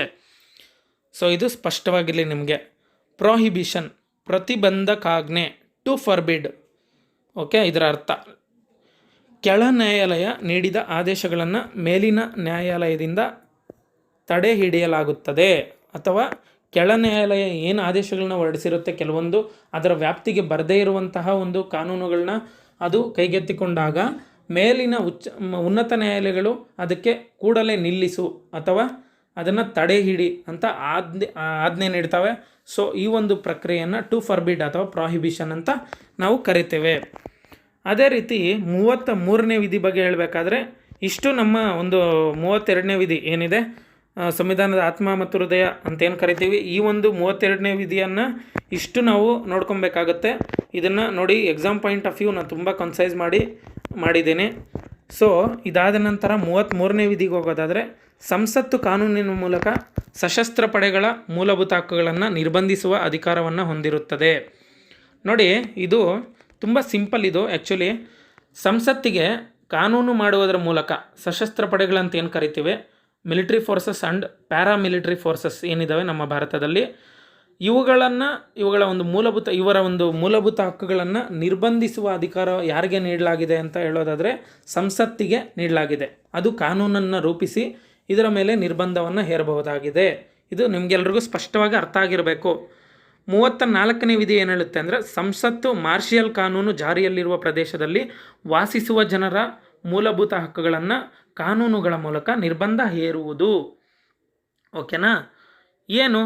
ಸೊ ಇದು ಸ್ಪಷ್ಟವಾಗಿರಲಿ ನಿಮಗೆ. ಪ್ರೊಹಿಬಿಷನ್, ಪ್ರತಿಬಂಧಕಾಜ್ಞೆ, ಟು ಫರ್ಬಿಡ್. ಓಕೆ, ಇದರ ಅರ್ಥ ಕೆಳ ನ್ಯಾಯಾಲಯ ನೀಡಿದ ಆದೇಶಗಳನ್ನು ಮೇಲಿನ ನ್ಯಾಯಾಲಯದಿಂದ ತಡೆ ಹಿಡಿಯಲಾಗುತ್ತದೆ, ಅಥವಾ ಕೆಳ ನ್ಯಾಯಾಲಯ ಏನು ಆದೇಶಗಳನ್ನ ಹೊರಡಿಸಿರುತ್ತೆ ಕೆಲವೊಂದು ಅದರ ವ್ಯಾಪ್ತಿಗೆ ಬರದೇ ಇರುವಂತಹ ಒಂದು ಕಾನೂನುಗಳನ್ನ ಅದು ಕೈಗೆತ್ತಿಕೊಂಡಾಗ ಮೇಲಿನ ಉನ್ನತ ನ್ಯಾಯಾಲಯಗಳು ಅದಕ್ಕೆ ಕೂಡಲೇ ನಿಲ್ಲಿಸು ಅಥವಾ ಅದನ್ನು ತಡೆ ಹಿಡಿ ಅಂತ ಆಜ್ಞೆ ನೀಡ್ತವೆ. ಸೊ ಈ ಒಂದು ಪ್ರಕ್ರಿಯೆಯನ್ನು ಟು ಫರ್ಬಿಡ್ ಅಥವಾ ಪ್ರಾಹಿಬಿಷನ್ ಅಂತ ನಾವು ಕರಿತೇವೆ. ಅದೇ ರೀತಿ 33ನೇ ವಿಧಿ ಬಗ್ಗೆ ಹೇಳಬೇಕಾದ್ರೆ, ಇಷ್ಟು ನಮ್ಮ ಒಂದು 32ನೇ ವಿಧಿ ಏನಿದೆ, ಸಂವಿಧಾನದ ಆತ್ಮ ಮತ್ತು ಹೃದಯ ಅಂತೇನು ಕರಿತೀವಿ, ಈ ಒಂದು 32ನೇ ವಿಧಿಯನ್ನು ಇಷ್ಟು ನಾವು ನೋಡ್ಕೊಬೇಕಾಗತ್ತೆ. ಇದನ್ನು ನೋಡಿ, ಎಕ್ಸಾಮ್ ಪಾಯಿಂಟ್ ಆಫ್ ವ್ಯೂ ನಾನು ತುಂಬ ಕನ್ಸೈಸ್ ಮಾಡಿದ್ದೇನೆ. ಸೊ ಇದಾದ ನಂತರ 33ನೇ ವಿಧಿಗೆ ಹೋಗೋದಾದರೆ, ಸಂಸತ್ತು ಕಾನೂನಿನ ಮೂಲಕ ಸಶಸ್ತ್ರ ಪಡೆಗಳ ಮೂಲಭೂತ ಹಕ್ಕುಗಳನ್ನು ನಿರ್ಬಂಧಿಸುವ ಅಧಿಕಾರವನ್ನು ಹೊಂದಿರುತ್ತದೆ. ನೋಡಿ, ಇದು ತುಂಬ ಸಿಂಪಲ್. ಇದು ಆ್ಯಕ್ಚುಲಿ ಸಂಸತ್ತಿಗೆ ಕಾನೂನು ಮಾಡುವುದರ ಮೂಲಕ ಸಶಸ್ತ್ರ ಪಡೆಗಳಂತ ಏನು ಕರಿತೀವಿ, military forces and paramilitary forces ಏನಿದ್ದಾವೆ ನಮ್ಮ ಭಾರತದಲ್ಲಿ, ಇವರ ಒಂದು ಮೂಲಭೂತ ಹಕ್ಕುಗಳನ್ನು ನಿರ್ಬಂಧಿಸುವ ಅಧಿಕಾರ ಯಾರಿಗೆ ನೀಡಲಾಗಿದೆ ಅಂತ ಹೇಳೋದಾದರೆ ಸಂಸತ್ತಿಗೆ ನೀಡಲಾಗಿದೆ. ಅದು ಕಾನೂನನ್ನು ರೂಪಿಸಿ ಇದರ ಮೇಲೆ ನಿರ್ಬಂಧವನ್ನು ಹೇರಬಹುದಾಗಿದೆ. ಇದು ನಿಮಗೆಲ್ರಿಗೂ ಸ್ಪಷ್ಟವಾಗಿ ಅರ್ಥ ಆಗಿರಬೇಕು. 34ನೇ ವಿಧಿ ಏನು ಹೇಳುತ್ತೆ ಅಂದರೆ, ಸಂಸತ್ತು ಮಾರ್ಷಿಯಲ್ ಕಾನೂನು ಜಾರಿಯಲ್ಲಿರುವ ಪ್ರದೇಶದಲ್ಲಿ ವಾಸಿಸುವ ಜನರ ಮೂಲಭೂತ ಹಕ್ಕುಗಳನ್ನು ಕಾನೂನುಗಳ ಮೂಲಕ ನಿರ್ಬಂಧ ಹೇರುವುದು. ಓಕೆನಾ? ಏನು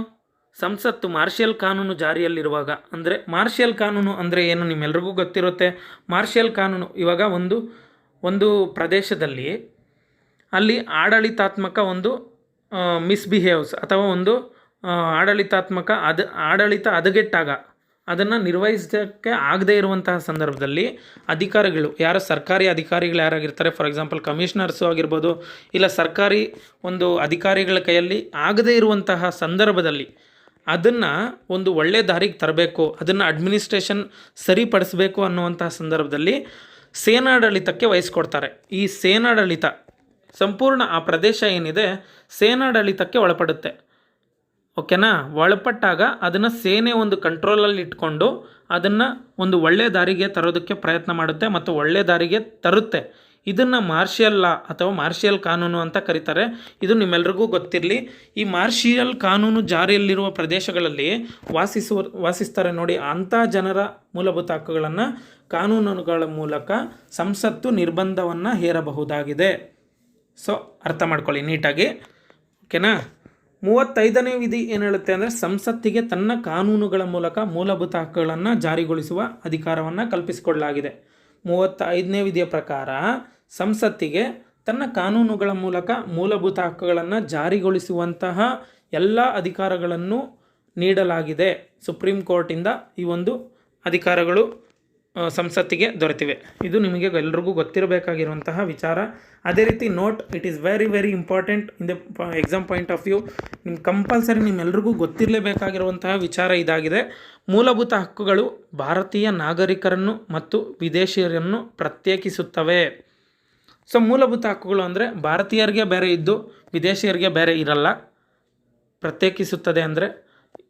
ಸಂಸತ್ತು ಮಾರ್ಷಿಯಲ್ ಕಾನೂನು ಜಾರಿಯಲ್ಲಿರುವಾಗ ಅಂದರೆ, ಮಾರ್ಷಿಯಲ್ ಕಾನೂನು ಅಂದರೆ ಏನು ನಿಮ್ಮೆಲ್ರಿಗೂ ಗೊತ್ತಿರುತ್ತೆ. ಮಾರ್ಷಿಯಲ್ ಕಾನೂನು ಇವಾಗ ಒಂದು ಪ್ರದೇಶದಲ್ಲಿ ಅಲ್ಲಿ ಆಡಳಿತಾತ್ಮಕ ಒಂದು ಮಿಸ್ಬಿಹೇವ್ಸ್ ಅಥವಾ ಒಂದು ಆಡಳಿತ ಹದಗೆಟ್ಟಾಗ ಅದನ್ನು ನಿರ್ವಹಿಸೋಕ್ಕೆ ಆಗದೇ ಇರುವಂತಹ ಸಂದರ್ಭದಲ್ಲಿ ಅಧಿಕಾರಿಗಳು, ಸರ್ಕಾರಿ ಅಧಿಕಾರಿಗಳು ಯಾರಾಗಿರ್ತಾರೆ, ಫಾರ್ ಎಕ್ಸಾಂಪಲ್ ಕಮಿಷನರ್ಸು ಆಗಿರ್ಬೋದು, ಇಲ್ಲ ಸರ್ಕಾರಿ ಒಂದು ಅಧಿಕಾರಿಗಳ ಕೈಯಲ್ಲಿ ಆಗದೇ ಇರುವಂತಹ ಸಂದರ್ಭದಲ್ಲಿ ಅದನ್ನು ಒಂದು ಒಳ್ಳೆ ದಾರಿಗೆ ತರಬೇಕು, ಅದನ್ನು ಅಡ್ಮಿನಿಸ್ಟ್ರೇಷನ್ ಸರಿಪಡಿಸಬೇಕು ಅನ್ನುವಂತಹ ಸಂದರ್ಭದಲ್ಲಿ ಸೇನಾಡಳಿತಕ್ಕೆ ವಹಿಸ್ಕೊಡ್ತಾರೆ. ಈ ಸೇನಾಡಳಿತ ಸಂಪೂರ್ಣ ಆ ಪ್ರದೇಶ ಏನಿದೆ ಸೇನಾಡಳಿತಕ್ಕೆ ಒಳಪಡುತ್ತೆ. ಓಕೆನಾ? ಒಳಪಟ್ಟಾಗ ಅದನ್ನು ಸೇನೆ ಒಂದು ಕಂಟ್ರೋಲಲ್ಲಿ ಇಟ್ಕೊಂಡು ಅದನ್ನು ಒಂದು ಒಳ್ಳೆಯ ದಾರಿಗೆ ತರೋದಕ್ಕೆ ಪ್ರಯತ್ನ ಮಾಡುತ್ತೆ ಮತ್ತು ಒಳ್ಳೆಯ ದಾರಿಗೆ ತರುತ್ತೆ. ಇದನ್ನು ಮಾರ್ಷಿಯಲ್ ಲಾ ಅಥವಾ ಮಾರ್ಷಿಯಲ್ ಕಾನೂನು ಅಂತ ಕರೀತಾರೆ. ಇದು ನಿಮ್ಮೆಲ್ರಿಗೂ ಗೊತ್ತಿರಲಿ. ಈ ಮಾರ್ಷಿಯಲ್ ಕಾನೂನು ಜಾರಿಯಲ್ಲಿರುವ ಪ್ರದೇಶಗಳಲ್ಲಿ ವಾಸಿಸ್ತಾರೆ ನೋಡಿ, ಅಂಥ ಜನರ ಮೂಲಭೂತ ಹಕ್ಕುಗಳನ್ನು ಕಾನೂನುಗಳ ಮೂಲಕ ಸಂಸತ್ತು ನಿರ್ಬಂಧವನ್ನು ಹೇರಬಹುದಾಗಿದೆ. ಸೊ ಅರ್ಥ ಮಾಡ್ಕೊಳ್ಳಿ ನೀಟಾಗಿ. ಓಕೆನಾ? 35ನೇ ವಿಧಿ ಏನು ಹೇಳುತ್ತೆ ಅಂದರೆ, ಸಂಸತ್ತಿಗೆ ತನ್ನ ಕಾನೂನುಗಳ ಮೂಲಕ ಮೂಲಭೂತ ಹಕ್ಕುಗಳನ್ನು ಜಾರಿಗೊಳಿಸುವ ಅಧಿಕಾರವನ್ನು ಕಲ್ಪಿಸಿಕೊಡಲಾಗಿದೆ. 35ನೇ ವಿಧಿಯ ಪ್ರಕಾರ ಸಂಸತ್ತಿಗೆ ತನ್ನ ಕಾನೂನುಗಳ ಮೂಲಕ ಮೂಲಭೂತ ಹಕ್ಕುಗಳನ್ನು ಜಾರಿಗೊಳಿಸುವಂತಹ ಎಲ್ಲ ಅಧಿಕಾರಗಳನ್ನು ನೀಡಲಾಗಿದೆ. ಸುಪ್ರೀಂ ಕೋರ್ಟಿಂದ ಈ ಒಂದು ಅಧಿಕಾರಗಳು ಸಂಸತ್ತಿಗೆ ದೊರೆತಿವೆ. ಇದು ನಿಮಗೆ ಎಲ್ರಿಗೂ ಗೊತ್ತಿರಬೇಕಾಗಿರುವಂತಹ ವಿಚಾರ. ಅದೇ ರೀತಿ note, it is very very important in the exam point of view. Compulsory ನಿಮ್ಮೆಲ್ರಿಗೂ ಗೊತ್ತಿರಲೇಬೇಕಾಗಿರುವಂತಹ ವಿಚಾರ ಇದಾಗಿದೆ. ಮೂಲಭೂತ ಹಕ್ಕುಗಳು ಭಾರತೀಯ ನಾಗರಿಕರನ್ನು ಮತ್ತು ವಿದೇಶಿಯರನ್ನು ಪ್ರತ್ಯೇಕಿಸುತ್ತವೆ. ಸೊ ಮೂಲಭೂತ ಹಕ್ಕುಗಳು ಅಂದರೆ ಭಾರತೀಯರಿಗೆ ಬೇರೆ ಇದ್ದು ವಿದೇಶಿಯರಿಗೆ ಬೇರೆ ಇರಲ್ಲ. ಪ್ರತ್ಯೇಕಿಸುತ್ತದೆ ಅಂದರೆ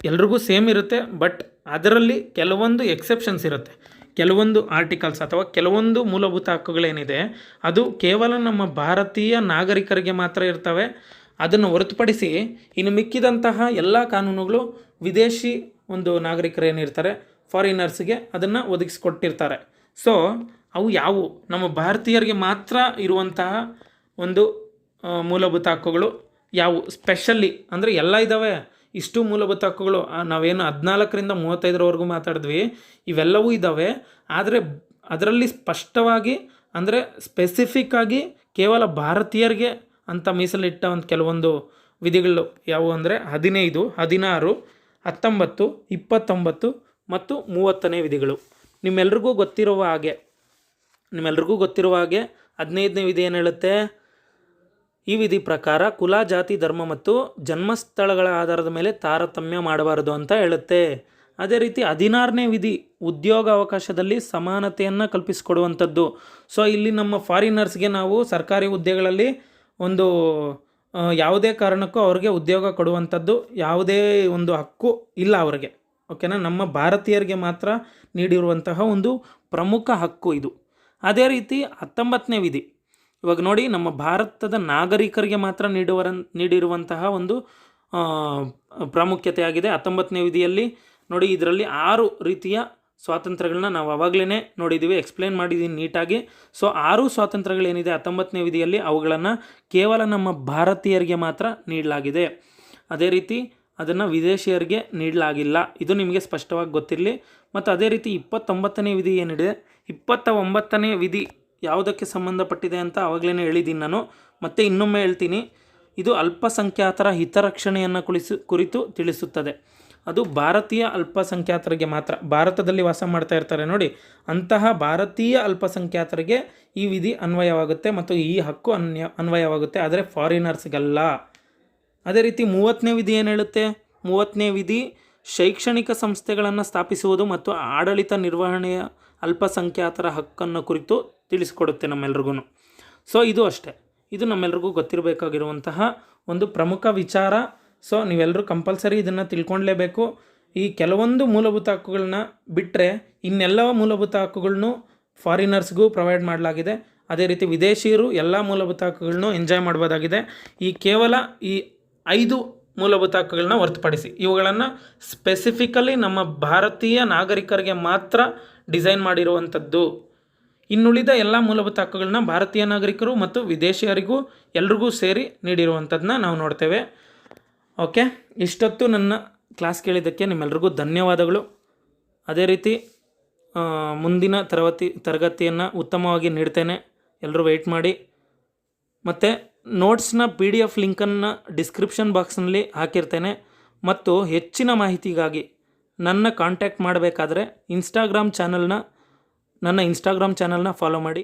ಎಲ್ರಿಗೂ ಸೇಮ್ ಇರುತ್ತೆ, ಬಟ್ ಅದರಲ್ಲಿ ಕೆಲವೊಂದು ಎಕ್ಸೆಪ್ಷನ್ಸ್ ಇರುತ್ತೆ. ಕೆಲವೊಂದು ಆರ್ಟಿಕಲ್ಸ್ ಅಥವಾ ಕೆಲವೊಂದು ಮೂಲಭೂತ ಹಕ್ಕುಗಳೇನಿದೆ ಅದು ಕೇವಲ ನಮ್ಮ ಭಾರತೀಯ ನಾಗರಿಕರಿಗೆ ಮಾತ್ರ ಇರ್ತವೆ. ಅದನ್ನು ಹೊರತುಪಡಿಸಿ ಇನ್ನು ಮಿಕ್ಕಿದಂತಹ ಎಲ್ಲ ಕಾನೂನುಗಳು ವಿದೇಶಿ ಒಂದು ನಾಗರಿಕರು ಏನಿರ್ತಾರೆ, ಫಾರಿನರ್ಸ್ಗೆ ಅದನ್ನು ಒದಗಿಸ್ಕೊಟ್ಟಿರ್ತಾರೆ. ಸೊ ಅವು ಯಾವುವು ನಮ್ಮ ಭಾರತೀಯರಿಗೆ ಮಾತ್ರ ಇರುವಂತಹ ಒಂದು ಮೂಲಭೂತ ಹಕ್ಕುಗಳು ಯಾವುವು ಸ್ಪೆಷಲಿ ಅಂದರೆ ಎಲ್ಲ ಇದ್ದಾವೆ. ಇಷ್ಟು ಮೂಲಭೂತ ಹಕ್ಕುಗಳು ನಾವೇನು 14ರಿಂದ 35ರವರೆಗೂ ಮಾತಾಡಿದ್ವಿ, ಇವೆಲ್ಲವೂ ಇದ್ದಾವೆ. ಆದರೆ ಅದರಲ್ಲಿ ಸ್ಪಷ್ಟವಾಗಿ ಅಂದರೆ ಸ್ಪೆಸಿಫಿಕ್ಕಾಗಿ ಕೇವಲ ಭಾರತೀಯರಿಗೆ ಅಂತ ಮೀಸಲಿಟ್ಟ ಒಂದು ಕೆಲವೊಂದು ವಿಧಿಗಳು ಯಾವುವು ಅಂದರೆ 15, 16, 19, 29 ಮತ್ತು 30ನೇ ವಿಧಿಗಳು. ನಿಮ್ಮೆಲ್ರಿಗೂ ಗೊತ್ತಿರುವ ಹಾಗೆ ನಿಮ್ಮೆಲ್ರಿಗೂ ಗೊತ್ತಿರುವ ಹಾಗೆ 15ನೇ ವಿಧಿ ಏನು ಹೇಳುತ್ತೆ? ಈ ವಿಧಿ ಪ್ರಕಾರ ಕುಲ, ಜಾತಿ, ಧರ್ಮ ಮತ್ತು ಜನ್ಮಸ್ಥಳಗಳ ಆಧಾರದ ಮೇಲೆ ತಾರತಮ್ಯ ಮಾಡಬಾರದು ಅಂತ ಹೇಳುತ್ತೆ. ಅದೇ ರೀತಿ 16ನೇ ವಿಧಿ ಉದ್ಯೋಗ ಅವಕಾಶದಲ್ಲಿ ಸಮಾನತೆಯನ್ನು ಕಲ್ಪಿಸಿಕೊಡುವಂಥದ್ದು. ಸೊ ಇಲ್ಲಿ ನಮ್ಮ ಫಾರಿನರ್ಸ್ಗೆ ನಾವು ಸರ್ಕಾರಿ ಹುದ್ದೆಗಳಲ್ಲಿ ಒಂದು ಯಾವುದೇ ಕಾರಣಕ್ಕೂ ಅವ್ರಿಗೆ ಉದ್ಯೋಗ ಕೊಡುವಂಥದ್ದು ಯಾವುದೇ ಒಂದು ಹಕ್ಕು ಇಲ್ಲ ಅವ್ರಿಗೆ. ಓಕೆನಾ? ನಮ್ಮ ಭಾರತೀಯರಿಗೆ ಮಾತ್ರ ನೀಡಿರುವಂತಹ ಒಂದು ಪ್ರಮುಖ ಹಕ್ಕು ಇದು. ಅದೇ ರೀತಿ 19ನೇ ವಿಧಿ, ಇವಾಗ ನೋಡಿ, ನಮ್ಮ ಭಾರತದ ನಾಗರಿಕರಿಗೆ ಮಾತ್ರ ನೀಡಿರುವಂತಹ ಒಂದು ಪ್ರಾಮುಖ್ಯತೆ ಆಗಿದೆ. 19ನೇ ವಿಧಿಯಲ್ಲಿ ನೋಡಿ, ಇದರಲ್ಲಿ 6 ರೀತಿಯ ಸ್ವಾತಂತ್ರ್ಯಗಳನ್ನ ನಾವು ಆವಾಗಲೇ ನೋಡಿದ್ದೀವಿ, ಎಕ್ಸ್ಪ್ಲೇನ್ ಮಾಡಿದ್ದೀನಿ ನೀಟಾಗಿ. ಸೊ 6 ಸ್ವಾತಂತ್ರ್ಯಗಳೇನಿದೆ 19ನೇ ವಿಧಿಯಲ್ಲಿ, ಅವುಗಳನ್ನು ಕೇವಲ ನಮ್ಮ ಭಾರತೀಯರಿಗೆ ಮಾತ್ರ ನೀಡಲಾಗಿದೆ. ಅದೇ ರೀತಿ ಅದನ್ನು ವಿದೇಶಿಯರಿಗೆ ನೀಡಲಾಗಿಲ್ಲ. ಇದು ನಿಮಗೆ ಸ್ಪಷ್ಟವಾಗಿ ಗೊತ್ತಿರಲಿ. ಮತ್ತು ಅದೇ ರೀತಿ 29ನೇ ವಿಧಿ ಏನಿದೆ, 29ನೇ ವಿಧಿ ಯಾವುದಕ್ಕೆ ಸಂಬಂಧಪಟ್ಟಿದೆ ಅಂತ ಆವಾಗಲೇ ಹೇಳಿದ್ದೀನಿ ನಾನು. ಮತ್ತೆ ಇನ್ನೊಮ್ಮೆ ಹೇಳ್ತೀನಿ, ಇದು ಅಲ್ಪಸಂಖ್ಯಾತರ ಹಿತರಕ್ಷಣೆಯನ್ನು ಕುರಿತು ತಿಳಿಸುತ್ತದೆ. ಅದು ಭಾರತೀಯ ಅಲ್ಪಸಂಖ್ಯಾತರಿಗೆ ಮಾತ್ರ, ಭಾರತದಲ್ಲಿ ವಾಸ ಮಾಡ್ತಾ ಇರ್ತಾರೆ ನೋಡಿ, ಅಂತಹ ಭಾರತೀಯ ಅಲ್ಪಸಂಖ್ಯಾತರಿಗೆ ಈ ವಿಧಿ ಅನ್ವಯವಾಗುತ್ತೆ ಮತ್ತು ಈ ಹಕ್ಕು ಅನ್ವಯವಾಗುತ್ತೆ, ಆದರೆ ಫಾರಿನರ್ಸ್ಗಲ್ಲ. ಅದೇ ರೀತಿ 30ನೇ ವಿಧಿ ಏನು ಹೇಳುತ್ತೆ? 30ನೇ ವಿಧಿ ಶೈಕ್ಷಣಿಕ ಸಂಸ್ಥೆಗಳನ್ನು ಸ್ಥಾಪಿಸುವುದು ಮತ್ತು ಆಡಳಿತ ನಿರ್ವಹಣೆಯ ಅಲ್ಪಸಂಖ್ಯಾತರ ಹಕ್ಕನ್ನು ಕುರಿತು ತಿಳಿಸಿಕೊಡುತ್ತೆ ನಮ್ಮೆಲ್ರಿಗೂ. ಸೊ ಇದು ಅಷ್ಟೇ, ಇದು ನಮ್ಮೆಲ್ರಿಗೂ ಗೊತ್ತಿರಬೇಕಾಗಿರುವಂತಹ ಒಂದು ಪ್ರಮುಖ ವಿಚಾರ. ಸೊ ನೀವೆಲ್ಲರೂ ಕಂಪಲ್ಸರಿ ಇದನ್ನು ತಿಳ್ಕೊಳ್ಲೇಬೇಕು. ಈ ಕೆಲವೊಂದು ಮೂಲಭೂತ ಹಕ್ಕುಗಳನ್ನ ಬಿಟ್ಟರೆ ಇನ್ನೆಲ್ಲ ಮೂಲಭೂತ ಹಕ್ಕುಗಳನ್ನು ಫಾರಿನರ್ಸ್ಗೂ ಪ್ರೊವೈಡ್ ಮಾಡಲಾಗಿದೆ. ಅದೇ ರೀತಿ ವಿದೇಶಿಯರು ಎಲ್ಲ ಮೂಲಭೂತ ಹಕ್ಕುಗಳನ್ನು ಎಂಜಾಯ್ ಮಾಡ್ಬೋದಾಗಿದೆ. ಈ ಕೇವಲ ಈ 5 ಮೂಲಭೂತ ಹಕ್ಕುಗಳನ್ನ ಹೊರತುಪಡಿಸಿ ಇವುಗಳನ್ನು ಸ್ಪೆಸಿಫಿಕಲಿ ನಮ್ಮ ಭಾರತೀಯ ನಾಗರಿಕರಿಗೆ ಮಾತ್ರ ಡಿಸೈನ್ ಮಾಡಿರುವಂಥದ್ದು. ಇನ್ನುಳಿದ ಎಲ್ಲ ಮೂಲಭೂತ ಹಕ್ಕುಗಳನ್ನ ಭಾರತೀಯ ನಾಗರಿಕರು ಮತ್ತು ವಿದೇಶಿಯರಿಗೂ ಎಲ್ರಿಗೂ ಸೇರಿ ನೀಡಿರುವಂಥದ್ದನ್ನ ನಾವು ನೋಡ್ತೇವೆ. ಓಕೆ, ಇಷ್ಟೊತ್ತು ನನ್ನ ಕ್ಲಾಸ್ ಕೇಳಿದ್ದಕ್ಕೆ ನಿಮ್ಮೆಲ್ರಿಗೂ ಧನ್ಯವಾದಗಳು. ಅದೇ ರೀತಿ ಮುಂದಿನ ತರಗತಿಯನ್ನು ಉತ್ತಮವಾಗಿ ನೀಡ್ತೇನೆ, ಎಲ್ಲರೂ ವೆಯ್ಟ್ ಮಾಡಿ. ಮತ್ತು ನೋಟ್ಸ್ನ PDF ಲಿಂಕನ್ನು ಡಿಸ್ಕ್ರಿಪ್ಷನ್ ಬಾಕ್ಸ್ನಲ್ಲಿ ಹಾಕಿರ್ತೇನೆ. ಮತ್ತು ಹೆಚ್ಚಿನ ಮಾಹಿತಿಗಾಗಿ ನನ್ನ ಕಾಂಟ್ಯಾಕ್ಟ್ ಮಾಡಬೇಕಾದ್ರೆ ನನ್ನ ಇನ್ಸ್ಟಾಗ್ರಾಮ್ ಚಾನಲ್ನ ಫಾಲೋ ಮಾಡಿ.